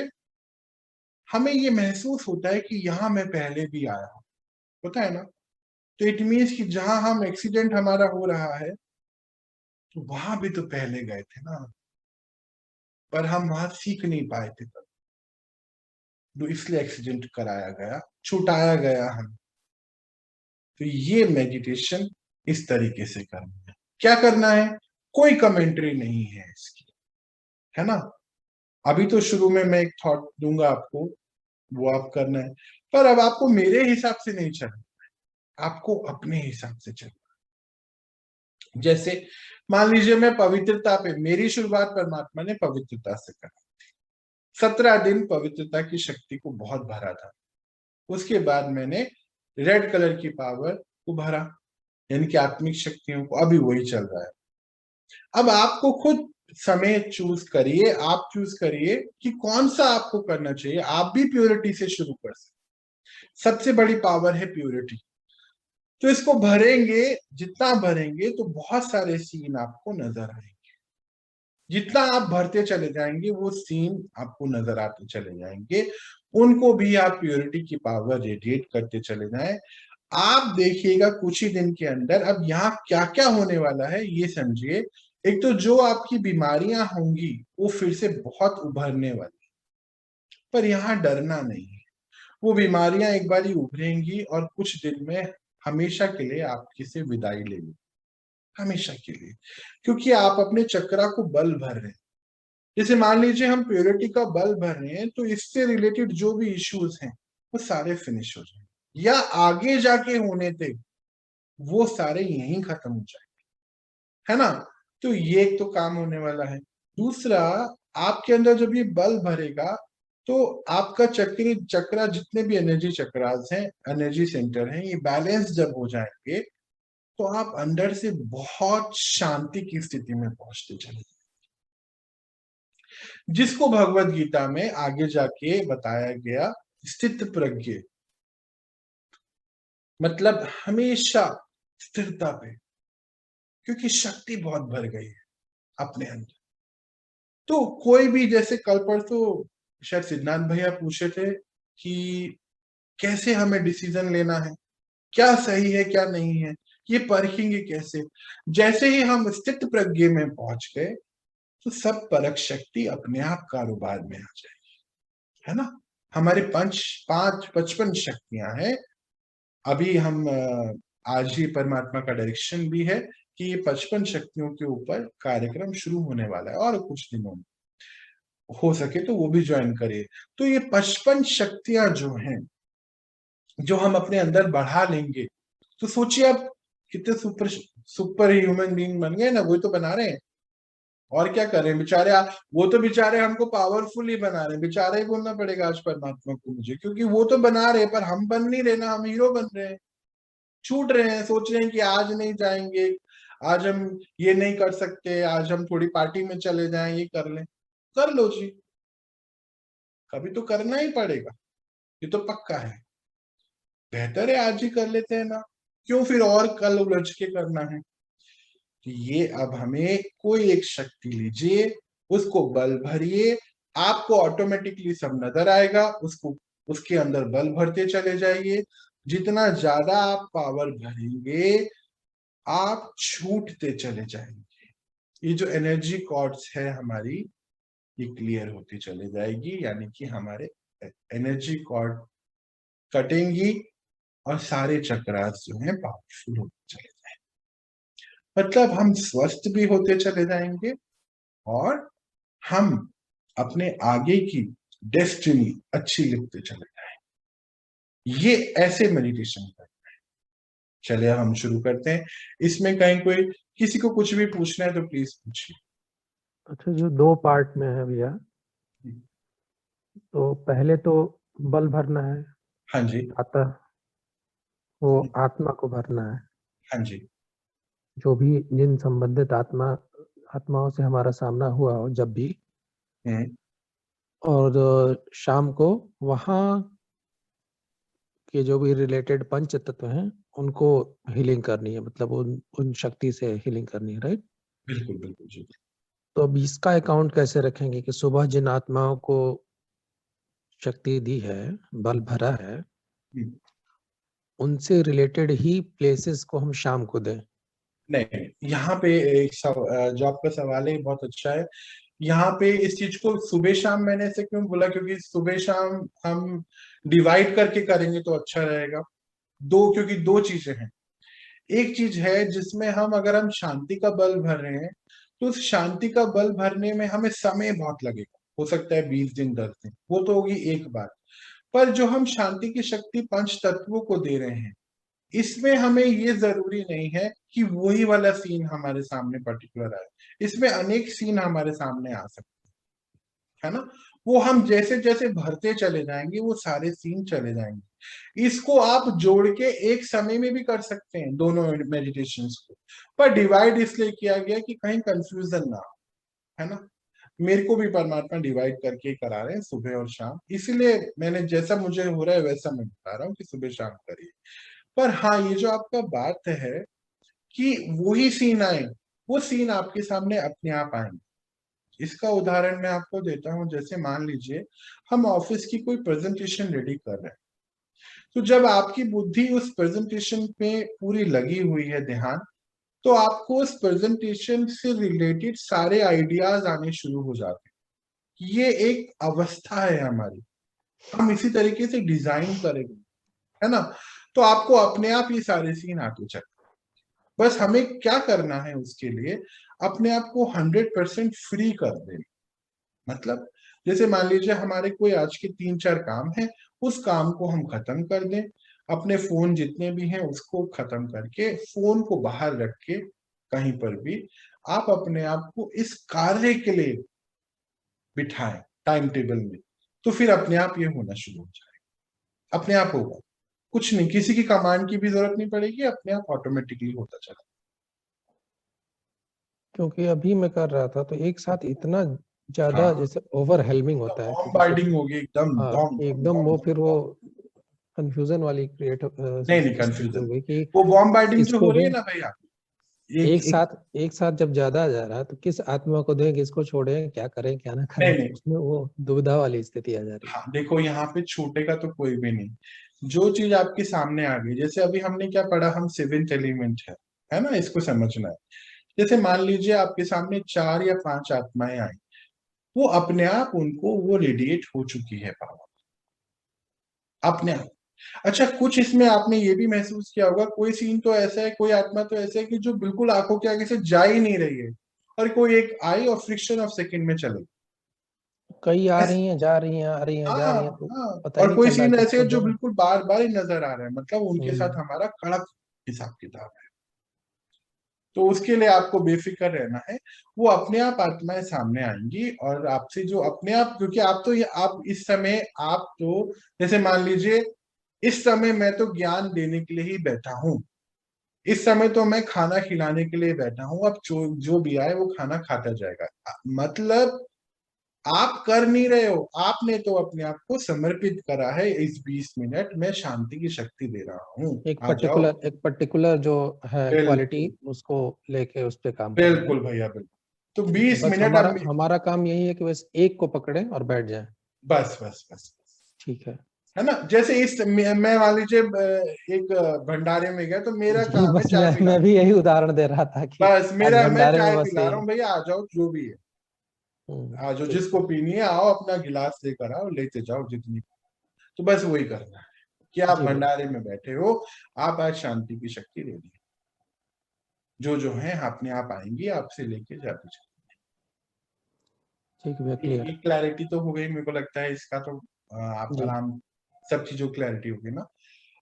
हमें ये महसूस होता है कि यहाँ मैं पहले भी आया हूं, होता है ना। तो इट मीन्स कि जहां हम एक्सीडेंट हमारा हो रहा है, तो वहां भी तो पहले गए थे ना, पर हम वहां सीख नहीं पाए थे तब, तो इसलिए एक्सीडेंट कराया गया, छुटाया गया हम। तो ये मेडिटेशन इस तरीके से करना है। क्या करना है? कोई कमेंट्री नहीं है इसकी, है ना। अभी तो शुरू में मैं एक थॉट दूंगा आपको, वो आप करना है, पर अब आपको मेरे हिसाब से नहीं चलना, आपको अपने हिसाब से चलना। जैसे मान लीजिए मैं पवित्रता पे, मेरी शुरुआत परमात्मा ने पवित्रता से करा, 17 दिन पवित्रता की शक्ति को बहुत भरा था। उसके बाद मैंने रेड कलर की पावर को भरा, यानी कि आत्मिक शक्तियों को, अभी वही चल रहा है। अब आपको खुद समय चूज करिए, आप चूज करिए कि कौन सा आपको करना चाहिए। आप भी प्योरिटी से शुरू कर सकते, सबसे बड़ी पावर है प्योरिटी। तो इसको भरेंगे, जितना भरेंगे तो बहुत सारे सीन आपको नजर आएंगे। जितना आप भरते चले जाएंगे वो सीन आपको नजर आते चले जाएंगे, उनको भी आप प्योरिटी की पावर रेडिएट करते चले जाएं। आप देखिएगा कुछ ही दिन के अंदर, अब यहाँ क्या क्या होने वाला है ये समझिए। एक तो जो आपकी बीमारियां होंगी वो फिर से बहुत उभरने वाली, पर यहाँ डरना नहीं है। वो बीमारियां एक बार ही उभरेंगी और कुछ दिन में हमेशा के लिए आपकी से विदाई ले लेंगी, हमेशा के लिए, क्योंकि आप अपने चक्रा को बल भर रहे हैं। जैसे मान लीजिए हम प्योरिटी का बल भर रहे हैं, तो इससे रिलेटेड जो भी इश्यूज हैं वो सारे फिनिश हो जाएंगे, या आगे जाके होने थे वो सारे यहीं खत्म हो जाएंगे, है ना। तो ये एक तो काम होने वाला है। दूसरा, आपके अंदर जब ये बल भरेगा, तो आपका चक्रा जितने भी एनर्जी चक्रास हैं, एनर्जी सेंटर हैं, ये बैलेंस जब हो जाएंगे, तो आप अंदर से बहुत शांति की स्थिति में पहुंचते चले, जिसको भगवत गीता में आगे जाके बताया गया स्थित प्रज्ञ, मतलब हमेशा स्थिरता पे, क्योंकि शक्ति बहुत भर गई है अपने अंदर। तो कोई भी, जैसे कल परसों शायद सिद्धांत भैया पूछे थे कि कैसे हमें डिसीजन लेना है, क्या सही है क्या नहीं है, ये परखेंगे कैसे। जैसे ही हम स्थित प्रज्ञ में पहुंच गए, तो सब परख शक्ति अपने आप कारोबार में आ जाएगी, है ना। हमारे 55 शक्तियां हैं। अभी हम आज ही परमात्मा का डायरेक्शन भी है कि ये 55 शक्तियों के ऊपर कार्यक्रम शुरू होने वाला है, और कुछ दिनों में हो सके तो वो भी ज्वाइन करिए। तो ये 55 शक्तियां जो हैं, जो हम अपने अंदर बढ़ा लेंगे, तो सोचिए आप कितने सुपर सुपर ह्यूमन बीइंग बन गए ना। वही तो बना रहे हैं, और क्या कर रहे हैं बेचारे। वो तो बेचारे हमको पावरफुल ही बना रहे हैं, बेचारे ही बोलना पड़ेगा आज परमात्मा को मुझे, क्योंकि वो तो बना रहे हैं, पर हम बन नहीं रहे ना, हम हीरो बन रहे हैं, छूट रहे हैं, सोच रहे हैं कि आज नहीं जाएंगे, आज हम ये नहीं कर सकते, आज हम थोड़ी पार्टी में चले जाएं, ये कर लें। कर लो जी, कभी तो करना ही पड़ेगा, ये तो पक्का है। बेहतर है आज ही कर लेते हैं ना, क्यों फिर और कल उलझ के करना है। तो ये अब हमें कोई एक शक्ति लीजिए, उसको बल भरिए, आपको ऑटोमेटिकली सब नजर आएगा, उसको उसके अंदर बल भरते चले जाइए। जितना ज्यादा आप पावर भरेंगे, आप छूटते चले जाएंगे। ये जो एनर्जी कॉर्ड्स है हमारी, ये क्लियर होती चले जाएगी, यानी कि हमारे एनर्जी कॉर्ड कटेंगी और सारे चक्रास जो है पावरफुल होते चले जाएंगे। मतलब हम स्वस्थ भी होते चले जाएंगे और हम अपने आगे की डेस्टिनी अच्छी लिखते चले जाएंगे। ये ऐसे मेडिटेशन करते हैं। चलिए हम शुरू करते हैं। इसमें कहीं कोई किसी को कुछ भी पूछना है तो प्लीज पूछिए। अच्छा, जो 2 पार्ट में है भैया, तो पहले तो बल भरना है, हाँ जी। अतः वो आत्मा को भरना है, हाँ जी। जो भी जिन संबंधित आत्माओं से हमारा सामना हुआ हो जब भी, हम्म। और शाम को वहाँ के जो भी रिलेटेड पंच तत्व हैं उनको हीलिंग करनी है, मतलब उन शक्ति से हीलिंग करनी है, राइट? बिल्कुल बिल्कुल जी। तो अब इसका अकाउंट कैसे रखेंगे कि सुबह जिन आत्माओं को शक्ति दी है, बल भरा है, हम्म। उनसे रिलेटेड ही प्लेसेस को हम शाम को दें? नहीं, यहाँ पे एक जो आपका सवाल है बहुत अच्छा है। यहाँ पे इस चीज को सुबह शाम मैंने ऐसे क्यों बोला, क्योंकि सुबह शाम हम डिवाइड करके करेंगे तो अच्छा रहेगा। क्योंकि दो चीजें हैं। एक चीज है जिसमें हम, अगर हम शांति का बल भर रहे हैं, तो उस शांति का बल भरने में हमें समय बहुत लगेगा, हो सकता है 20 दिन 10 दिन, वो तो होगी एक बात। पर जो हम शांति की शक्ति पंच तत्वों को दे रहे हैं, इसमें हमें ये जरूरी नहीं है कि वही वाला सीन हमारे सामने पर्टिकुलर आए। इसमें अनेक सीन हमारे सामने आ सकते हैं, है ना। वो हम जैसे जैसे भरते चले जाएंगे वो सारे सीन चले जाएंगे। इसको आप जोड़ के एक समय में भी कर सकते हैं दोनों मेडिटेशंस को, पर डिवाइड इसलिए किया गया कि कहीं कंफ्यूजन ना हो, है ना। मेरे को भी परमात्मा डिवाइड करके ही करा रहे हैं सुबह और शाम, इसीलिए मैंने जैसा मुझे हो रहा है वैसा मैं बता रहा हूँ कि सुबह शाम करिए। पर हाँ, ये जो आपका बात है कि वही सीन आए, वो सीन आपके सामने अपने आप आएंगे। इसका उदाहरण मैं आपको देता हूँ। जैसे मान लीजिए हम ऑफिस की कोई प्रेजेंटेशन रेडी कर रहे हैं, तो जब आपकी बुद्धि उस प्रेजेंटेशन पे पूरी लगी हुई है, ध्यान, तो आपको उस प्रेजेंटेशन से रिलेटेड सारे आइडियाज आने शुरू हो जाते हैं। ये एक अवस्था है हमारी, हम इसी तरीके से डिजाइन करेंगे, है ना। तो आपको अपने आप ये सारे सीन आते चले। बस हमें क्या करना है उसके लिए, अपने आप को 100% फ्री कर देना। मतलब जैसे मान लीजिए हमारे कोई आज के 3 4 काम है, उस काम को हम खत्म कर दें। अपने फोन जितने भी हैं उसको खत्म करके, फोन को बाहर रख के कहीं पर भी आप अपने आप को इस कार्य के लिए बिठाएं टाइम टेबल में, तो फिर अपने आप ये होना शुरू हो जाएगा। अपने आप होगा, कुछ नहीं, किसी की कमांड की भी जरूरत नहीं पड़ेगी, अपने आप ऑटोमेटिकली होता चला। क्योंकि अभी मैं कर रहा था तो एक साथ इतना ज्यादा हाँ, जैसे ओवरहेलमिंग होता है, क्योंकि कुछ, बॉम्बार्डिंग होगी एकदम, हाँ, धम धम एकदम धम वो धम फिर वो धम। कंफ्यूजन वाली क्रिएट नहीं नहीं, स्थिति हो कंफ्यूजन, गई कि वो बॉम्बार्डिंग जो किसको हो रही है दें। ना भैया, एक एक साथ एक साथ जब ज्यादा आ जा रहा है तो किस आत्मा को दें, किसको छोड़ें, क्या करें क्या ना नहीं करें, नहीं। उसमें वो दुविधा वाली स्थिति आ जा रही हाँ देखो, यहाँ पे छूटेगा तो कोई भी नहीं। जो चीज आपके सामने आ गई, जैसे अभी हमने क्या पढ़ा, हम सेवेंथ एलिमेंट है ना, इसको समझना है। जैसे मान लीजिए आपके सामने 4 या 5 आत्माएं आई, वो अपने आप उनको वो रेडिएट हो चुकी है पावर, अपने आप। अच्छा, कुछ इसमें आपने ये भी महसूस किया होगा, कोई सीन तो ऐसा है, कोई आत्मा तो ऐसा है कि जो बिल्कुल आंखों के आगे से जा ही नहीं रही है, और कोई एक आई और फ्रिक्शन ऑफ सेकंड में चले। है। कई आ ऐस- रही हैं, जा रही हैं, आ रही हैं, जा हाँ रही हैं, तो हाँ। पता ही और नहीं कोई चल रहा सीन ऐसे किसको है जो दें। बिल्कुल बार बार ही नजर आ रहे हैं, मतलब उनके साथ हम्म। हमारा कड़क हिसाब किताब है। तो उसके लिए आपको बेफिक्र रहना है। वो अपने आप आत्माएं सामने आएंगी और आपसे जो अपने आप, क्योंकि आप तो ये आप इस समय आप तो, जैसे मान लीजिए इस समय मैं तो ज्ञान देने के लिए ही बैठा हूं, इस समय तो मैं खाना खिलाने के लिए बैठा हूं, अब जो जो भी आए वो खाना खाता जाएगा। मतलब आप कर नहीं रहे हो, आपने तो अपने आप को समर्पित करा है, इस 20 मिनट में शांति की शक्ति दे रहा हूँ, एक आ जाओ। पर्टिकुलर जो है क्वालिटी, बिल्कुल उसको लेके उस पे काम करना है। बिल्कुल भैया, बिल्कुल। तो तो 20 बस मिनट अब हमारा काम यही है कि बस एक को पकड़े और बैठ जाए। बस बस बस, ठीक है है ना। जैसे इस मैं मान लीजिए एक भंडारे में गया, तो मेरा जी। काम है बस चाय मैं पिलाना। भी यही उदाहरण दे रहा था कि बस आज मेरा, मैं भंडारे में चाय बस पिला रहा यही। हूँ भैया, आ जाओ जो भी है, आ जाओ, ठीक जिसको है। पीनी है आओ, अपना गिलास लेकर आओ, लेते जाओ जितनी। तो बस वही करना है कि आप जी बिल्कुल। भंडारे में बैठे हो, आप आज शांति की शक्ति ले ली, जो है अपने आप आएंगी, आपसे लेके जाते चलो। ठीक है, क्लियर। एक क्लैरिटी तो हो गई मेरे को लगता है इसका, तो आप जी आराम, सब चीजों क्लैरिटी होगी ना।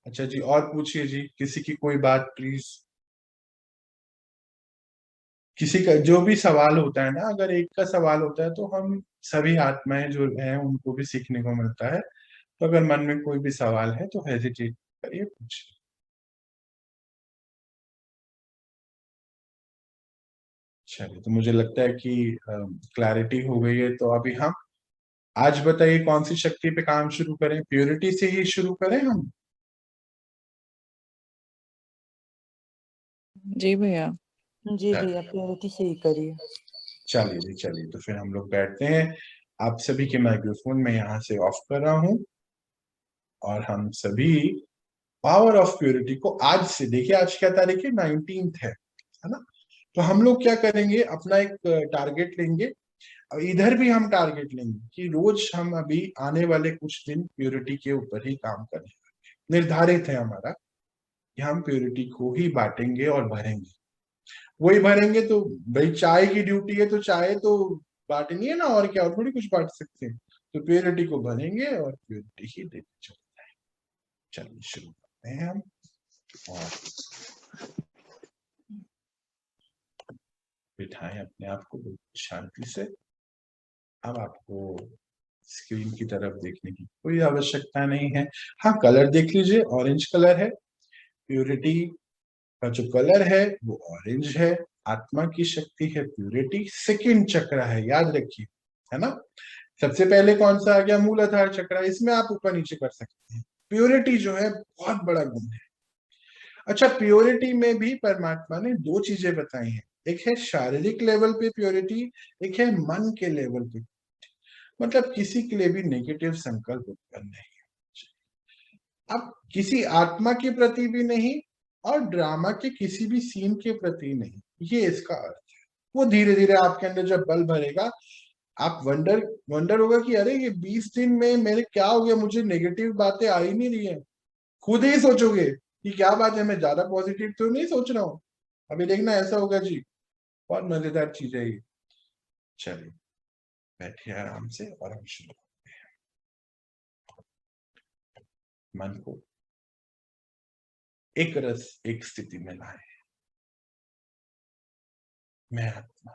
अच्छा जी, और पूछिए जी, किसी की कोई बात प्लीज, किसी का जो भी सवाल होता है ना, अगर एक का सवाल होता है तो हम सभी आत्माएं जो हैं उनको भी सीखने को मिलता है। तो अगर मन में कोई भी सवाल है तो हेजिटेट करिए, पूछिए। चलिए, तो मुझे लगता है कि क्लैरिटी हो गई है, तो अभी हम आज बताइए कौन सी शक्ति पे काम शुरू करें, प्योरिटी से ही शुरू करें हम। जी भैया। जी भैया, प्योरिटी से ही करिए। चलिए जी, चलिए, तो फिर हम लोग बैठते हैं। आप सभी के माइक्रोफोन मैं यहाँ से ऑफ कर रहा हूँ, और हम सभी पावर ऑफ प्योरिटी को आज से, देखिए आज क्या तारीख है, 19th है ना। तो हम लोग क्या करेंगे, अपना एक टारगेट लेंगे, और इधर भी हम टारगेट लेंगे कि रोज हम अभी आने वाले कुछ दिन प्योरिटी के ऊपर ही काम करेंगे। निर्धारित है हमारा कि हम प्योरिटी को ही बांटेंगे और भरेंगे। वही भरेंगे तो भाई, चाय की ड्यूटी है तो चाय तो बांटनी है ना, और क्या, और थोड़ी कुछ बांट सकते हैं। तो प्योरिटी को भरेंगे और प्योरिटी ही देते चलते हैं। चलिए शुरू करते हैं हम, और बिठाएं अपने आप को बिल्कुल शांति से। अब आपको स्क्रीन की तरफ देखने की कोई आवश्यकता नहीं है। हाँ, कलर देख लीजिए, ऑरेंज कलर है, प्योरिटी का जो कलर है वो ऑरेंज है। आत्मा की शक्ति है प्योरिटी, सेकंड चक्र है, याद रखिए, है ना। सबसे पहले कौन सा आ गया, मूलाधार चक्र, इसमें आप ऊपर नीचे कर सकते हैं। प्योरिटी जो है बहुत बड़ा गुण है। अच्छा, प्योरिटी में भी परमात्मा ने दो चीजें बताई हैं, एक है शारीरिक लेवल पे प्योरिटी, एक है मन के लेवल पे। मतलब किसी के लिए भी नेगेटिव संकल्प उत्पन्न नहीं। अब किसी आत्मा के प्रति भी नहीं, और ड्रामा के किसी भी सीन के प्रति नहीं, ये इसका अर्थ है। वो धीरे धीरे आपके अंदर जब बल भरेगा, आप वंडर होगा कि अरे ये 20 दिन में मेरे क्या हो गया, मुझे नेगेटिव बातें आ ही नहीं रही है। खुद ही सोचोगे कि क्या बात है, मैं ज्यादा पॉजिटिव तो नहीं सोच रहा हूँ। अभी देखना ऐसा होगा जी, बहुत मजेदार चीज है ये। चलिए बैठिए आराम से, और हम शुरू करते हैं। मन को एक रस, एक स्थिति में लाए। मैं आत्मा,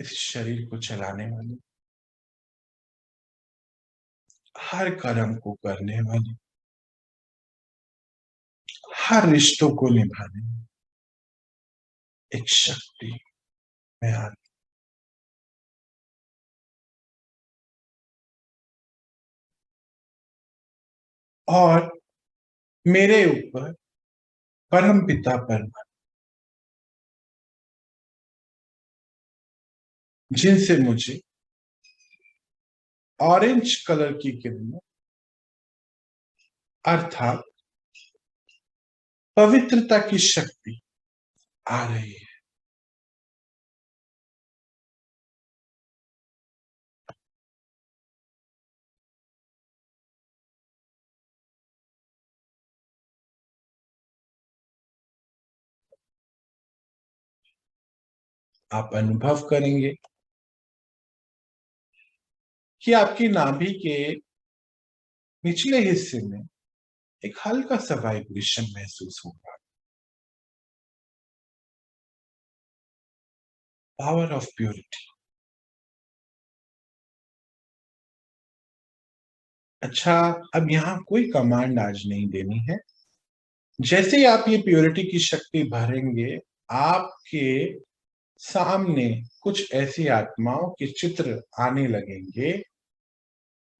इस शरीर को चलाने वाली, हर कर्म को करने वाली, हर रिश्तों को निभाने वाली एक शक्ति मैं आत्मा, और मेरे ऊपर परम पिता परमात्मा, जिनसे मुझे ऑरेंज कलर की किरणें, अर्थात पवित्रता की शक्ति आ रही है। आप अनुभव करेंगे कि आपकी नाभि के निचले हिस्से में एक हल्का सा वाइब्रेशन महसूस होगा। Power of purity. अच्छा, अब यहां कोई कमांड आज नहीं देनी है। जैसे ही आप ये प्योरिटी की शक्ति भरेंगे, आपके सामने कुछ ऐसी आत्माओं के चित्र आने लगेंगे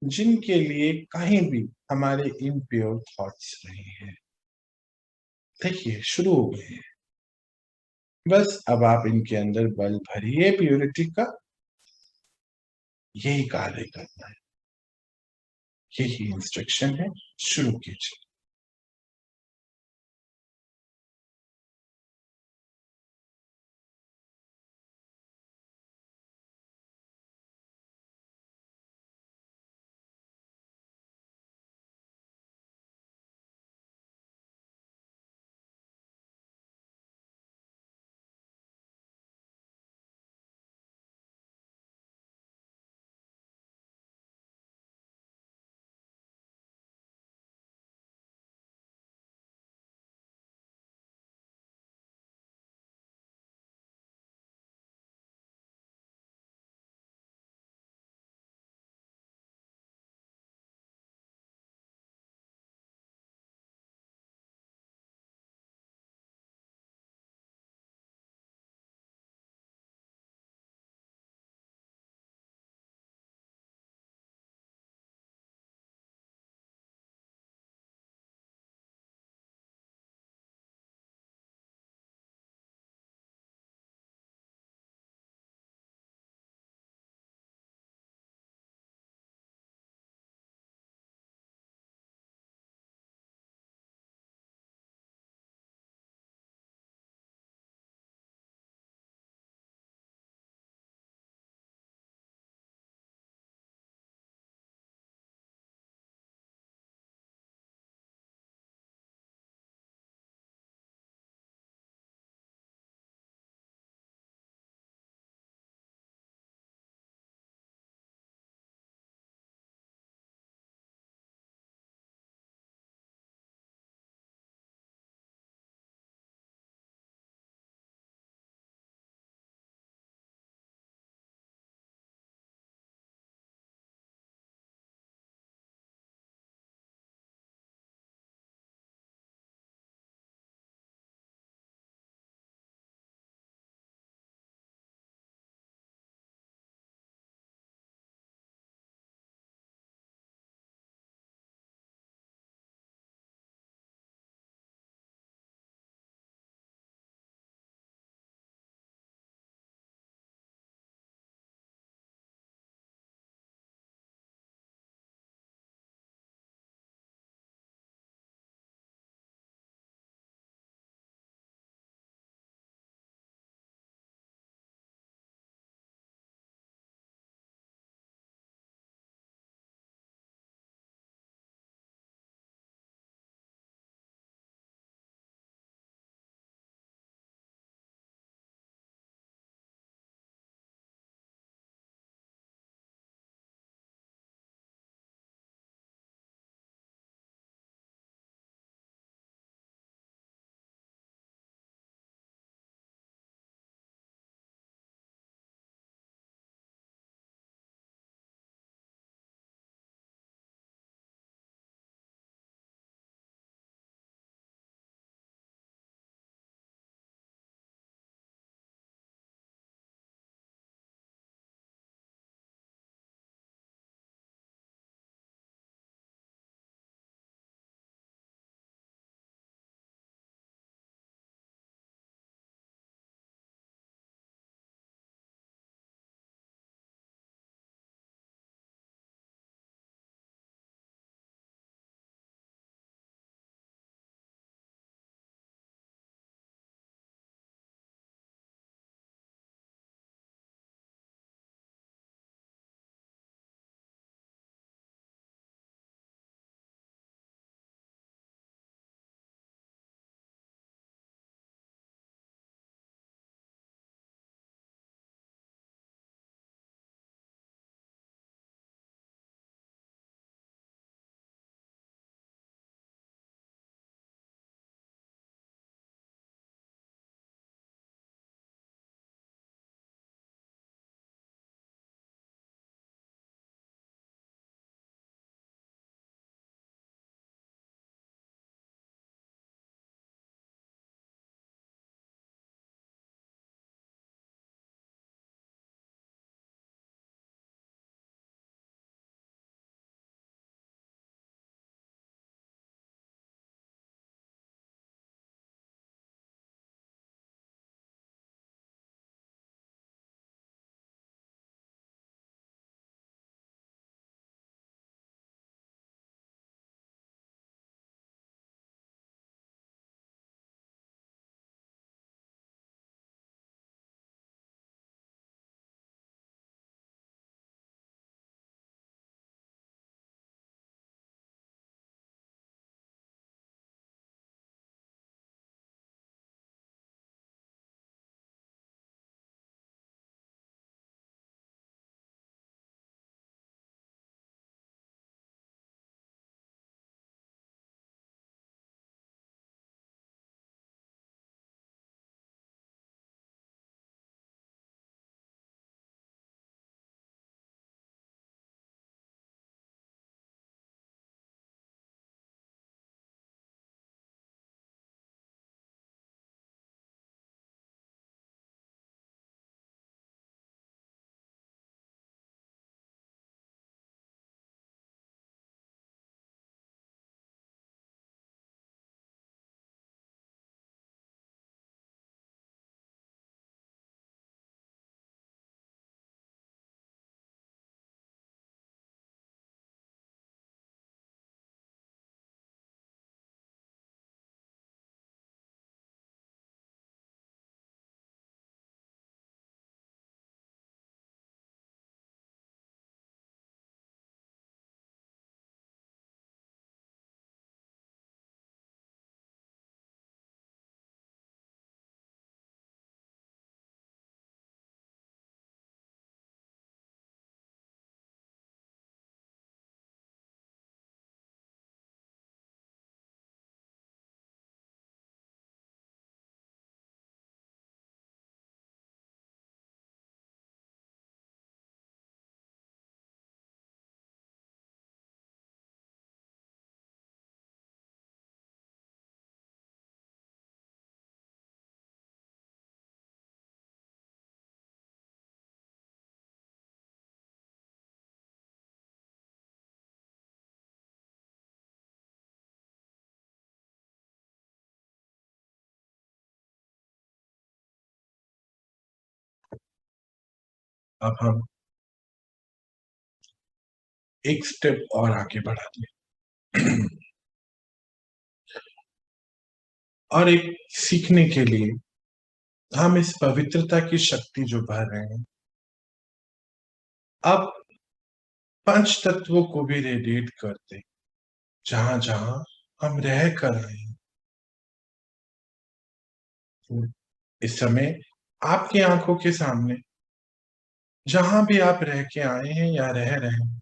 जिनके लिए कहीं भी हमारे इम्प्योर थॉट्स रहे हैं। देखिए शुरू हो गए हैं। बस अब आप इनके अंदर बल भरिए प्योरिटी का। यही कार्य करना है, यही इंस्ट्रक्शन है। शुरू कीजिए। अब हम एक स्टेप और आगे बढ़ाते हैं और एक सीखने के लिए हम इस पवित्रता की शक्ति जो भर रहे हैं, अब पंच तत्वों को भी रेडिएट करते, जहां जहां हम रह कर रहे हैं। इस समय आपकी आंखों के सामने जहां भी आप रह के आए हैं या रह रहे हैं,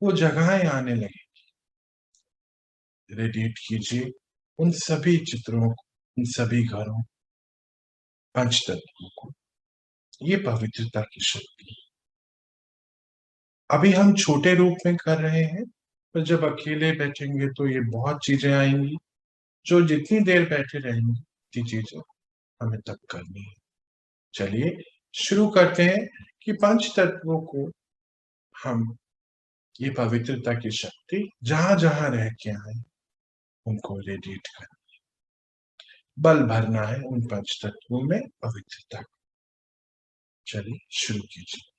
वो जगहें आने लगे। रेडिएट कीजिए उन सभी चित्रों को, उन सभी घरों, पंच तत्वों को। ये पवित्रता की शक्ति। अभी हम छोटे रूप में कर रहे हैं, पर जब अकेले बैठेंगे तो ये बहुत चीजें आएंगी, जो जितनी देर बैठे रहेंगे उतनी चीजें हमें तब करनी है। चलिए शुरू करते हैं कि पंच तत्वों को हम ये पवित्रता की शक्ति जहां जहां रह के आए उनको रेडिएट करना, बल भरना है उन पंच तत्वों में पवित्रता। चलिए शुरू कीजिए।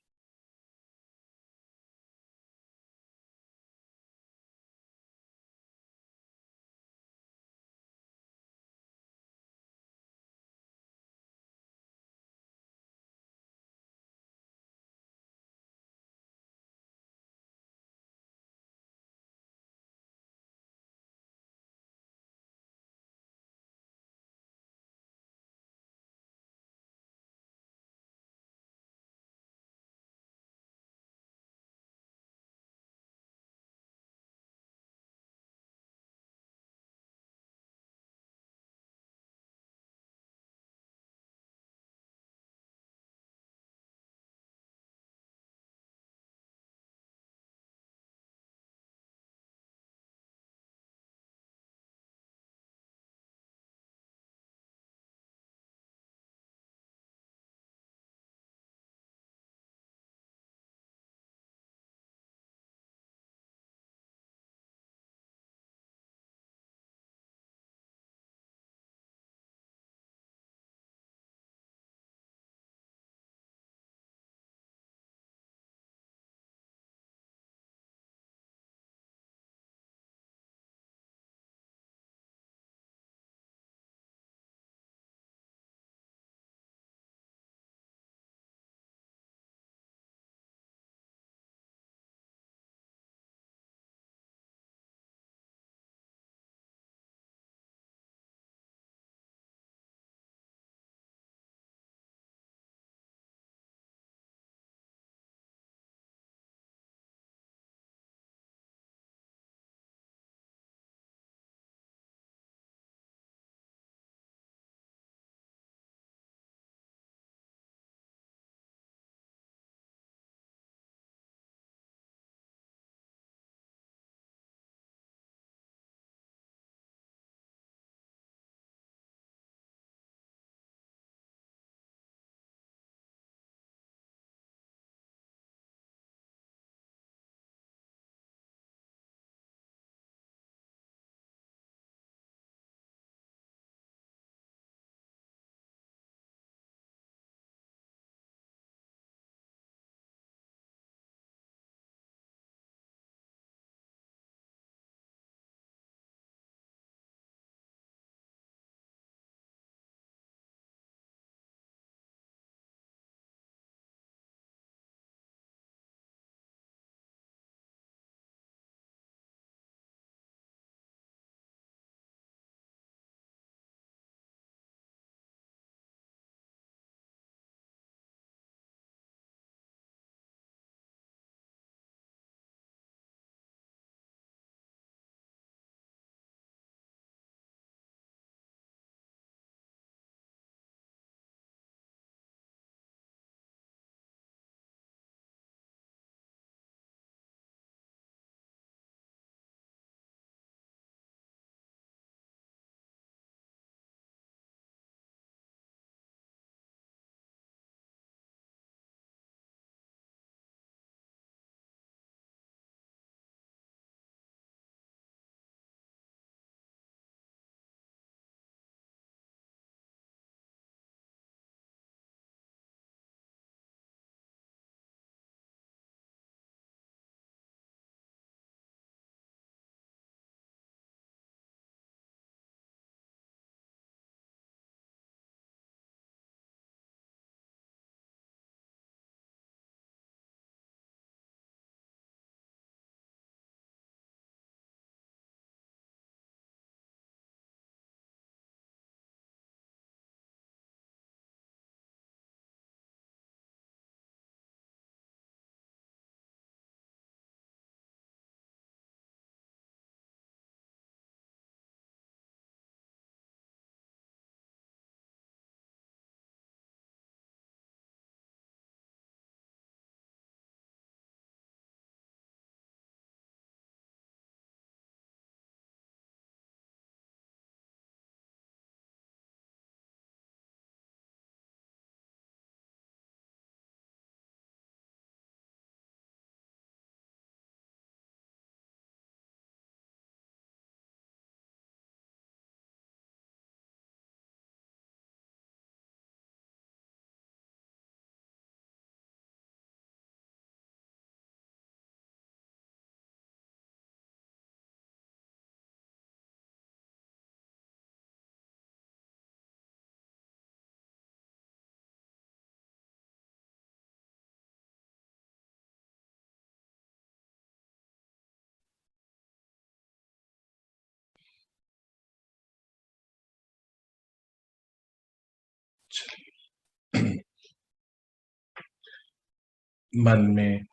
मन में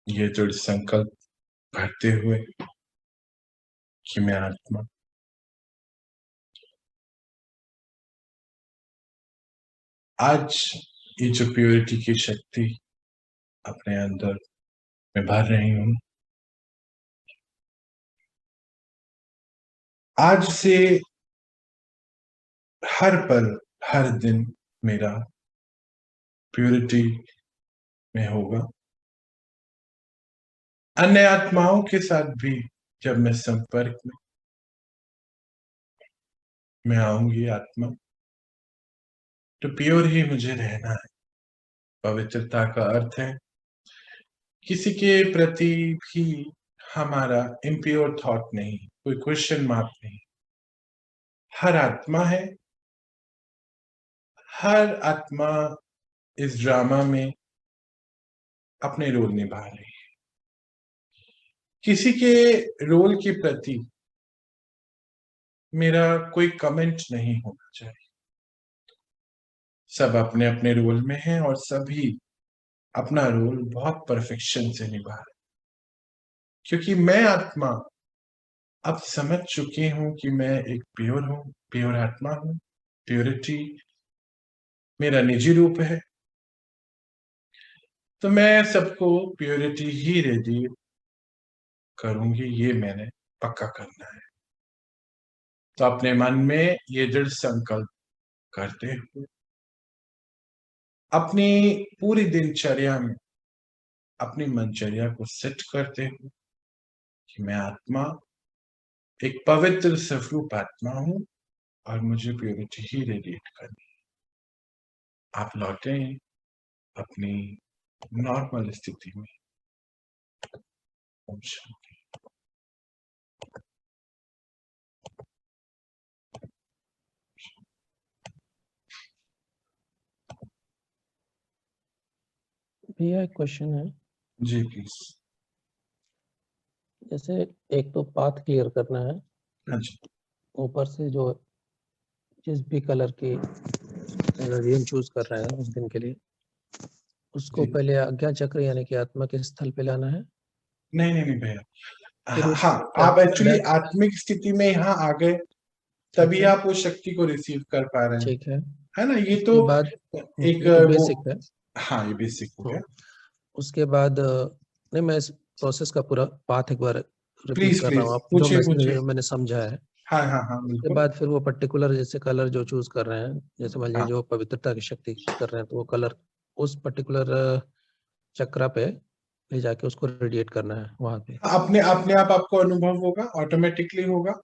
ये दृढ़ संकल्प भरते हुए कि मैं आत्मा आज ये जो प्योरिटी की शक्ति अपने अंदर मैं भर रही हूं, आज से हर पल हर दिन मेरा प्योरिटी में होगा। अन्य आत्माओं के साथ भी जब मैं संपर्क में मैं आऊंगी आत्मा, तो प्योर ही मुझे रहना है। पवित्रता का अर्थ है किसी के प्रति भी हमारा इम्प्योर थॉट नहीं, कोई क्वेश्चन मार्क नहीं। हर आत्मा है, हर आत्मा इस ड्रामा में अपने रोल निभा रही है। किसी के रोल के प्रति मेरा कोई कमेंट नहीं होना चाहिए। सब अपने अपने रोल में हैं और सभी अपना रोल बहुत परफेक्शन से निभा रहे हैं, क्योंकि मैं आत्मा अब समझ चुकी हूं कि मैं एक प्योर हूं, प्योर आत्मा हूं। प्योरिटी मेरा निजी रूप है, तो मैं सबको प्योरिटी ही रेडिएट करूंगी, ये मैंने पक्का करना है। तो अपने मन में ये दृढ़ संकल्प करते हुए अपनी पूरी दिनचर्या में अपनी मनचर्या को सेट करते हुए कि मैं आत्मा एक पवित्र स्वरूप आत्मा हूं और मुझे प्योरिटी ही रेडिएट करनी है। आप लौटें अपनी नॉर्मल स्थिति में। ओम शांति। भैया एक क्वेश्चन है, जी प्लीज। जैसे एक तो पाथ क्लियर करना है, हाँ जी। ऊपर से जो जिस भी कलर की एनर्जी हम चूज कर रहे हैं उस दिन के लिए, उसको जी। पहले आज्ञा चक्र यानी कि आत्मा के स्थल पे लाना है। नहीं नहीं नहीं भैया, फिर हाँ उस हाँ, आप बैक एक्चुअली बैक आत्मिक स्थिति में यहाँ आ गए, ठीक तभी है, आप उस शक्ति को रिसीव कर पा रहे हैं, ठीक है ना? ये उसके तो बाद एक ये तो वो, बेसिक है। हाँ ये बेसिक हो गया। उसके बाद नहीं, मैं इस प्रोसेस का पूरा पाथ एक बार रिपीट प्लीज कर रहा प्लीज हूँ, आप पूछिए पूछिए। जो मैंने समझा है। हाँ हाँ हाँ उसके बिल्कुल। बाद फिर वो पर्टिकुलर जैसे कलर जो चूज कर रहे हैं, जैसे मान लीजिए हाँ जो पवित्रता की शक्ति कर रहे हैं, तो वो कलर उस पर्टिकुलर चक्रा पे ले जाके उसको रेडिएट करना है वहां पे। अपने अपने आप आपको अनुभव होगा, ऑटोमेटिकली होगा।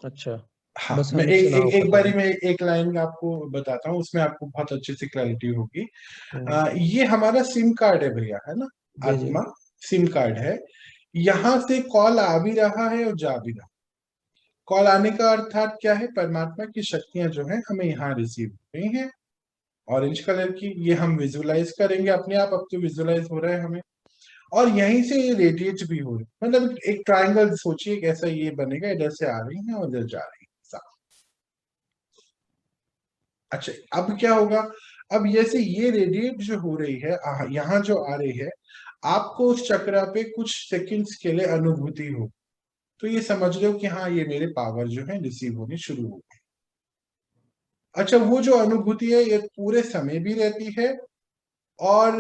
अच्छा, हाँ, बस मैं हम एक चुनाव एक एक कर रहे बारी हैं। में एक लाइन आपको बताता हूँ, उसमें आपको बहुत अच्छे से क्लैरिटी होगी। हम्म, ये हमारा सिम कार्ड है भैया, है ना? जी जी, आत्मा सिम कार्ड है। यहाँ से कॉल आ भी रहा है और जा भी रहा है। कॉल आने का अर्थात क्या है? परमात्मा की शक्तियां जो है हमें यहाँ रिसीव हो रही हैं, ऑरेंज कलर की। ये हम विजुअलाइज करेंगे अपने आप, अब तो विजुअलाइज हो रहा है हमें, और यहीं से ये रेडिएट भी हो रही है। मतलब एक ट्रायंगल सोचिए कैसा ये बनेगा, इधर से आ रही है और इधर जा रही है। अच्छा, अब क्या होगा? अब जैसे ये रेडिएट जो हो रही है, यहाँ जो आ रही है, आपको उस चक्रा पे कुछ सेकंड्स के लिए अनुभूति हो, तो ये समझ लो कि हाँ ये मेरे पावर जो है रिसीव होनी शुरू हो गई। अच्छा, वो जो अनुभूति है ये पूरे समय भी रहती है, और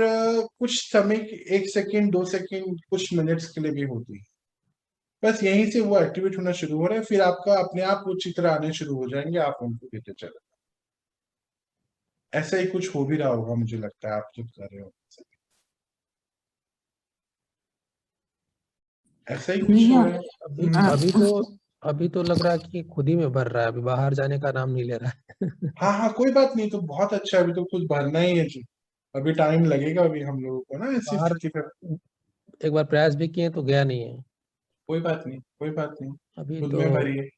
कुछ समय, 1 सेकंड 2 सेकंड कुछ मिनट्स के लिए भी होती है। बस यहीं से वो एक्टिवेट होना शुरू हो रहा है, फिर आपका अपने आप वो चित्र आने शुरू हो जाएंगे, आप उनको देते चले। ऐसा ही कुछ हो भी रहा होगा, मुझे लगता है आप जो कर रहे हो ऐसा ही कुछ हो भैया रहा है। अभी हाँ, अभी तो लग रहा है कि खुद ही में भर रहा है, अभी बाहर जाने का नाम नहीं ले रहा है। हाँ हाँ, कोई बात नहीं, तो बहुत अच्छा है, अभी तो कुछ भरना ही है जी। अभी टाइम लगेगा अभी हम लोगों को ना ऐसी बाहर स्थिति पर। एक बार प्रयास भी किए तो गया नहीं है, कोई बात नहीं, कोई बात नहीं। अभी खुद तो में भरिए।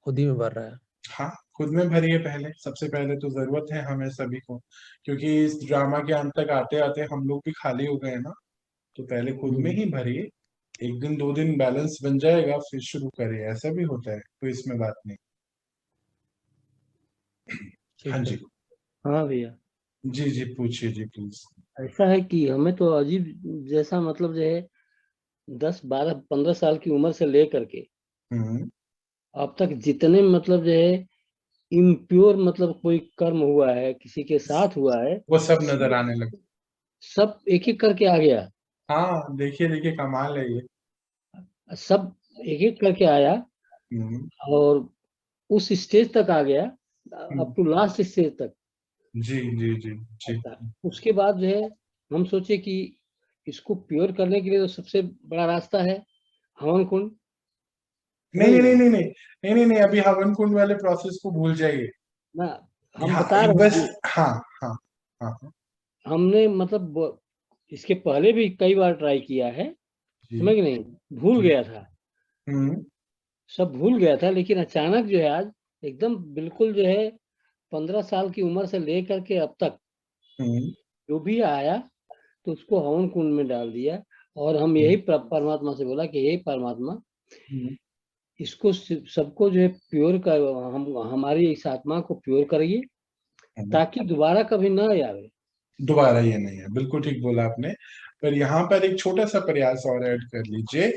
खुद ही में भर रहा है। हाँ, खुद में भरिए पहले, सबसे पहले तो जरूरत है हमें सभी को, क्योंकि इस ड्रामा के अंत तक आते आते हम लोग भी खाली हो गए ना। तो पहले खुद में ही भरिए, 1 दिन 2 दिन बैलेंस बन जाएगा, फिर शुरू करिए। ऐसा भी होता है, तो इसमें बात नहीं। हाँ ठीक है। जी। हाँ भैया। जी जी पूछिए जी प्लीज। ऐसा है कि हमें तो अजीब जैसा मतलब जो है 10, 12, 15 साल की उम्र से लेकर के हम्म। अब तक जितने मतलब जो है इम्प्योर मतलब कोई कर्म हुआ है किसी के साथ हुआ है, वो सब नजर आने लगे। सब एक एक करके आ गया। हाँ देखिए देखिए कमाल है ये। सब एक एक करके आया हम्म। और उस स्टेज तक आ गया, हम्म, अप टू लास्ट स्टेज तक। जी जी जी जी। उसके बाद जो है हम सोचे कि इसको प्योर करने के लिए तो सबसे बड़ा रास्ता है हवन कुंड, है नहीं कि नहीं नहीं नहीं? नहीं नहीं नहीं नहीं नहीं, अभी हवन कुंड वाले प्रोसेस को भूल जाइए। ना, हम हाँ बता रहे बस। हैं हाँ हाँ हाँ हाँ, हमने मतलब इसके पहले भी कई बार ट्राई किया है, जी समझ नहीं, भूल जी। गया था, हम्म। सब भूल गया था। लेकिन अचानक जो है आज एकदम बिल्कुल जो है 15 साल की उम्र से लेकर के अब तक हम्म। जो भी आया तो उसको हवन कुंड में डाल दिया। और हम यही परमात्मा से बोला कि हे परमात्मा, हम्म, इसको सबको जो है प्योर कर, हम हमारी इस आत्मा को प्योर करिए हम्म। ताकि दोबारा कभी ना आवे। दोबारा ये नहीं है, बिल्कुल ठीक बोला आपने। पर यहाँ पर एक छोटा सा प्रयास और ऐड कर लीजिए।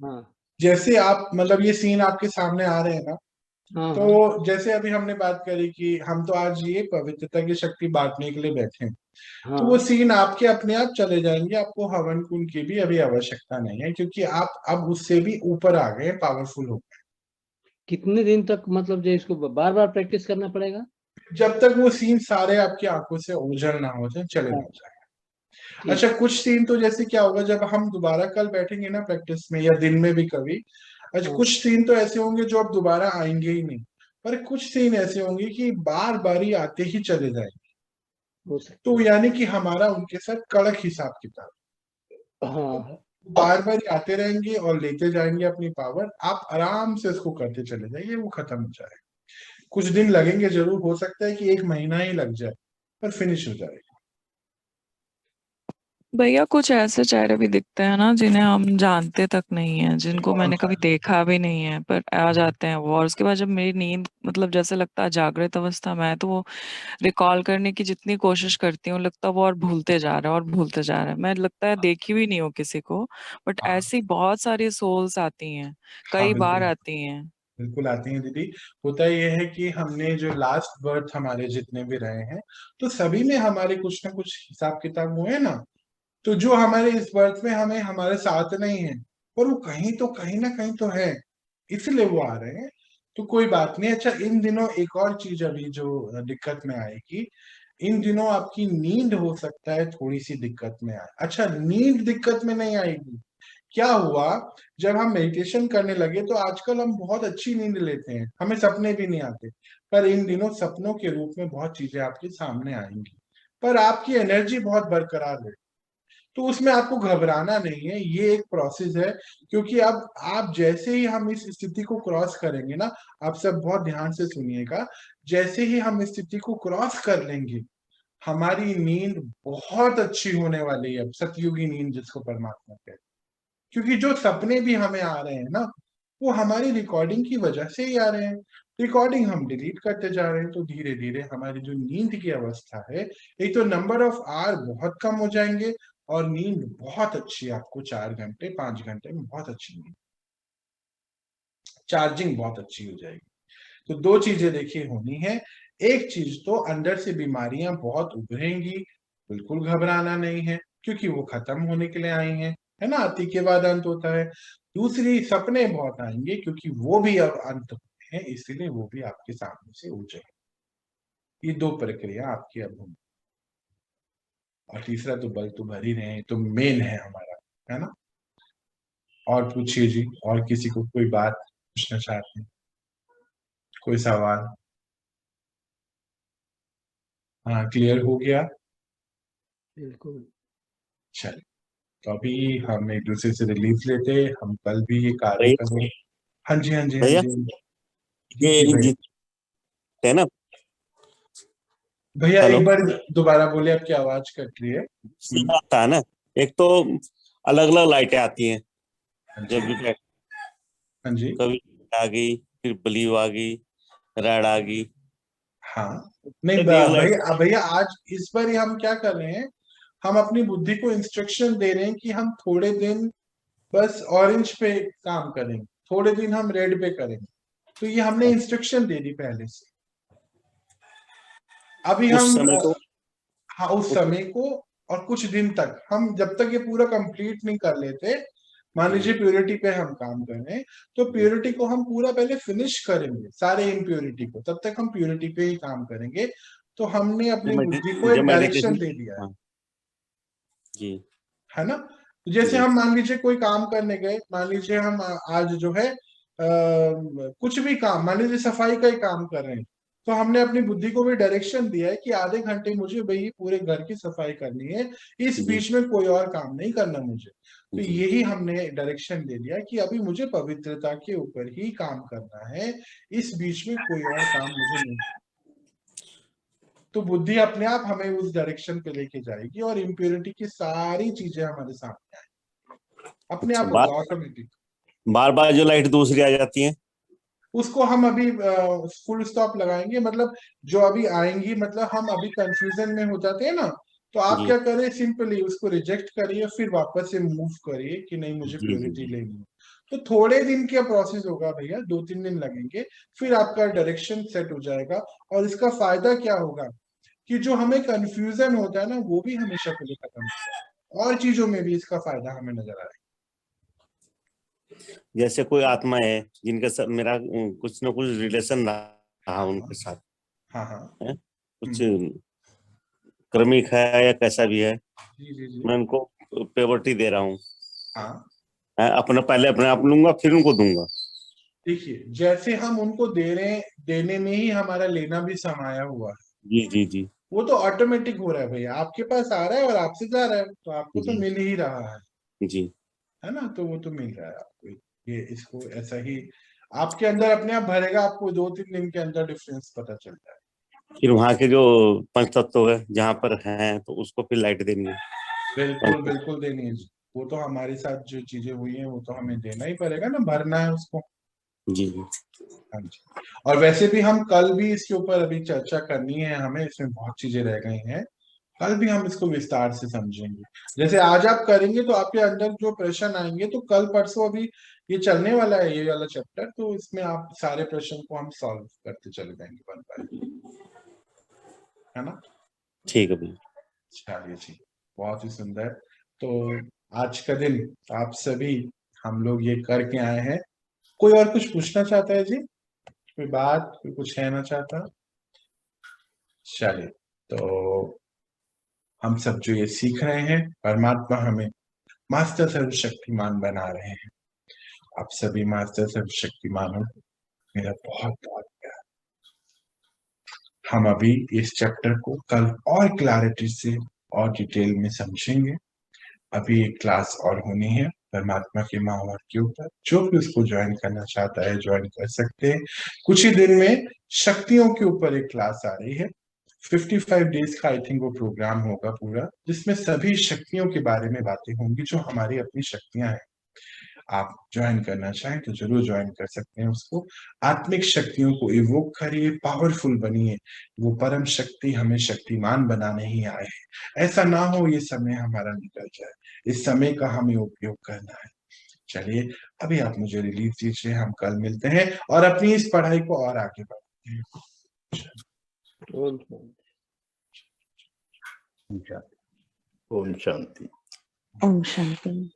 हाँ जैसे आप मतलब ये सीन आपके सामने आ रहे हैं ना, हाँ हाँ तो जैसे अभी हमने बात करी कि हम तो आज ये पवित्रता की शक्ति बांटने के लिए बैठे हैं, तो वो हाँ। सीन आपके अपने आप चले जाएंगे। आपको हवन कुंड की भी अभी आवश्यकता नहीं है, क्योंकि आप अब उससे भी ऊपर आ गए, पावरफुल हो गए। कितने दिन तक मतलब जो है इसको बार बार प्रैक्टिस करना पड़ेगा? जब तक वो सीन सारे आपकी आंखों से ओझल ना हो जाए, चले हाँ, ना जाए। ठीक। अच्छा कुछ सीन तो जैसे क्या होगा जब हम दोबारा कल बैठेंगे ना प्रैक्टिस में, या दिन में भी कभी, अच्छा हाँ, कुछ सीन तो ऐसे होंगे जो अब दोबारा आएंगे ही नहीं। पर कुछ सीन ऐसे होंगे कि बार बार ही आते ही चले जाएंगे। हो सकता तो है। यानी कि हमारा उनके साथ कड़क हिसाब किताब। हाँ, बार बार आते रहेंगे और लेते जाएंगे अपनी पावर। आप आराम से उसको करते चले जाइए, वो खत्म हो जाएगा। कुछ दिन लगेंगे जरूर, हो सकता है कि एक महीना ही लग जाए, पर फिनिश हो जाएगा। भैया कुछ ऐसे चेहरे भी दिखते हैं ना जिन्हें हम जानते तक नहीं है, जिनको कौन मैंने सा? कभी देखा भी नहीं है, पर आ जाते हैं वो। और उसके बाद जब मेरी नींद मतलब जैसे लगता है जागृत अवस्था में है, तो वो रिकॉल करने की जितनी कोशिश करती हूँ लगता है वो और भूलते जा रहा है और भूलते जा रहा है। मैं लगता है देखी भी नहीं हूँ किसी को, बट हाँ ऐसी बहुत सारी सोल्स आती हैं, हाँ कई बार बिल्कुल। आती हैं। बिल्कुल आती हैं दीदी। होता यह है कि हमने जो लास्ट बर्थ हमारे जितने भी रहे हैं, तो सभी में हमारे कुछ ना कुछ हिसाब किताब हुए हैं ना। तो जो हमारे इस बर्थ में हमें हमारे साथ नहीं है, पर वो कहीं तो कहीं ना कहीं तो है, इसलिए वो आ रहे हैं। तो कोई बात नहीं। अच्छा इन दिनों एक और चीज अभी जो दिक्कत में आएगी, इन दिनों आपकी नींद हो सकता है थोड़ी सी दिक्कत में आए। अच्छा नींद दिक्कत में नहीं आएगी। क्या हुआ, जब हम मेडिटेशन करने लगे तो आजकल हम बहुत अच्छी नींद लेते हैं, हमें सपने भी नहीं आते। पर इन दिनों सपनों के रूप में बहुत चीजें आपके सामने आएंगी, पर आपकी एनर्जी बहुत बरकरार है। तो उसमें आपको घबराना नहीं है, ये एक प्रोसेस है। क्योंकि अब आप जैसे ही हम इस स्थिति को क्रॉस करेंगे ना, आप सब बहुत ध्यान से सुनिएगा, जैसे ही हम इस स्थिति को क्रॉस कर लेंगे, हमारी नींद बहुत अच्छी होने वाली है। अब सतयुगी नींद जिसको परमात्मा कहते हैं। क्योंकि जो सपने भी हमें आ रहे हैं ना, वो हमारी रिकॉर्डिंग की वजह से ही आ रहे हैं। रिकॉर्डिंग हम डिलीट करते जा रहे हैं, तो धीरे धीरे हमारी जो नींद की अवस्था है, एक तो नंबर ऑफ आवर बहुत कम हो जाएंगे, और नींद बहुत अच्छी, आपको 4 घंटे 5 घंटे में बहुत अच्छी नींद, चार्जिंग बहुत अच्छी हो जाएगी। तो दो चीजें देखिए होनी है। एक चीज तो अंदर से बीमारियां बहुत उभरेंगी, बिल्कुल घबराना नहीं है, क्योंकि वो खत्म होने के लिए आई हैं, है ना, अति के बाद अंत होता है। दूसरी सपने बहुत आएंगे, क्योंकि वो भी अब अंत होते हैं, इसलिए वो भी आपके सामने से हो जाएंगे। ये दो प्रक्रिया आपकी अब होंगी। और तीसरा तो बल तो भर ही रहे हैं, तो मेन है हमारा, है ना। और पूछिए जी, और किसी को कोई बात पूछना चाहते हैं, कोई सवाल? हाँ क्लियर हो गया। बिल्कुल। चलिए, तो अभी हम एक दूसरे से रिलीफ लेते, हम कल भी ये कार्य भैया करें। हाँ जी हाँ जी हाँ भैया जी। जी जी ये भैया। जीते है ना। भैया हेलो, एक बार दोबारा बोले, आपकी आवाज कट रही है। सीधा आता है ना। एक तो अलग अलग लाइटें आती हैं हाँ जी जब भी हाँ जी कभी आ गई, फिर ब्लू आ गई, रेड आ गई, हाँ नहीं एक लाइट भैया भैया आज इस बार ही हम क्या कर रहे हैं, हम अपनी बुद्धि को इंस्ट्रक्शन दे रहे हैं कि हम थोड़े दिन बस ऑरेंज पे काम करेंगे, थोड़े दिन हम रेड पे करेंगे। तो ये हमने इंस्ट्रक्शन दे दी पहले से। अभी उस हम समय को हाँ उस समय को, और कुछ दिन तक हम जब तक ये पूरा कंप्लीट नहीं कर लेते, मान लीजिए प्योरिटी पे हम काम कर रहे हैं, तो प्योरिटी को हम पूरा पहले फिनिश करेंगे सारे इम्प्योरिटी को, तब तक हम प्योरिटी पे ही काम करेंगे। तो हमने अपनी बुद्धि को एक डायरेक्शन दे दिया है। जी है ना। तो जैसे हम मान लीजिए कोई काम करने गए, मान लीजिए हम आज जो है कुछ भी काम, मान लीजिए सफाई का ही काम कर रहे हैं, तो हमने अपनी बुद्धि को भी डायरेक्शन दिया है कि आधे घंटे मुझे भाई पूरे घर की सफाई करनी है, इस जी। बीच में कोई और काम नहीं करना मुझे। तो जी। यही हमने डायरेक्शन दे दिया कि अभी मुझे पवित्रता के ऊपर ही काम करना है, इस बीच में कोई और काम मुझे नहीं। तो बुद्धि अपने आप हमें उस डायरेक्शन पे लेके जाएगी और इम्प्योरिटी की सारी चीजें हमारे सामने आएंगी, अपने आप होगा ऑटोमेटिक। बार बार जो लाइट दूसरी आ जाती है उसको हम अभी फुल स्टॉप लगाएंगे, मतलब जो अभी आएंगी, मतलब हम अभी कंफ्यूजन में हो जाते हैं ना, तो आप जी क्या करें, सिंपली उसको रिजेक्ट करिए, फिर वापस से मूव करिए कि नहीं मुझे जी प्योरिटी जी लेनी है। तो थोड़े दिन का प्रोसेस होगा भैया, 2-3 दिन लगेंगे, फिर आपका डायरेक्शन सेट हो जाएगा। और इसका फायदा क्या होगा कि जो हमें कंफ्यूजन होता है ना, वो भी हमेशा के लिए खत्म होगा, और चीजों में भी इसका फायदा हमें नजर आएगा। जैसे कोई आत्मा है जिनके साथ मेरा कुछ ना कुछ रिलेशन रहा उनके साथ हाँ हाँ है, कुछ हम्म, क्रमिक है या कैसा भी है, जी जी जी मैं उनको पेवर्टी दे रहा हूँ, हाँ। अपना पहले अपने आप लूंगा फिर उनको दूंगा। देखिए जैसे हम उनको दे रहे हैं, देने में ही हमारा लेना भी समाया हुआ है। जी जी जी वो तो ऑटोमेटिक हो रहा है भैया, आपके पास आ रहा है और आपसे जा रहा है, तो आपको तो जी मिल ही रहा जी है ना। तो वो तो मिल रहा है आपको, ये इसको ऐसा ही आपके अंदर अपने आप भरेगा, आपको 2-3 दिन के अंदर डिफरेंस पता चल जाए। फिर वहां के जो पंच तत्व है जहाँ पर हैं तो उसको फिर लाइट देनी है। बिल्कुल बिल्कुल देनी है जी। वो तो हमारे साथ जो चीजें हुई हैं वो तो हमें देना ही पड़ेगा ना, भरना है उसको। जी जी हाँ जी। और वैसे भी हम कल भी इसके ऊपर अभी चर्चा करनी है हमें, इसमें बहुत चीजें रह गई हैं, कल भी हम इसको विस्तार से समझेंगे। जैसे आज आप करेंगे तो आपके अंदर जो प्रश्न आएंगे, तो कल परसों अभी ये चलने वाला है ये वाला चैप्टर, तो इसमें आप सारे प्रश्न को हम सॉल्व करते चले जाएंगे वन बाय, है ना। ठीक है भैया। चलिए जी, बहुत ही सुंदर। तो आज का दिन आप सभी हम लोग ये करके आए हैं। कोई और कुछ पूछना चाहता है जी, कोई बात, कोई कुछ कहना चाहता? चलिए, तो हम सब जो ये सीख रहे हैं, परमात्मा हमें मास्टर सर्वशक्तिमान बना रहे हैं। आप सभी मास्टर सर्वशक्तिमान हो, मेरा बहुत बहुत प्यार। हम अभी इस चैप्टर को कल और क्लैरिटी से और डिटेल में समझेंगे। अभी एक क्लास और होनी है परमात्मा के महावार के ऊपर, जो भी उसको ज्वाइन करना चाहता है ज्वाइन कर सकते हैं। कुछ ही दिन में शक्तियों के ऊपर एक क्लास आ रही है, 55 डेज का आई थिंक वो प्रोग्राम होगा पूरा, जिसमें सभी शक्तियों के बारे में बातें होंगी, जो हमारी अपनी शक्तियां हैं। आप ज्वाइन करना चाहें तो जरूर ज्वाइन कर सकते हैं उसको। आत्मिक शक्तियों को इवोक करिए, पावरफुल बनिए। वो परम शक्ति हमें शक्तिमान बनाने ही आए हैं। ऐसा ना हो ये समय हमारा निकल जाए, इस समय का हमें उपयोग करना है। चलिए, अभी आप मुझे रिलीज दीजिए, हम कल मिलते हैं और अपनी इस पढ़ाई को और आगे बढ़ाते हैं। ओम शांति। ओम शांति। ओम शांति।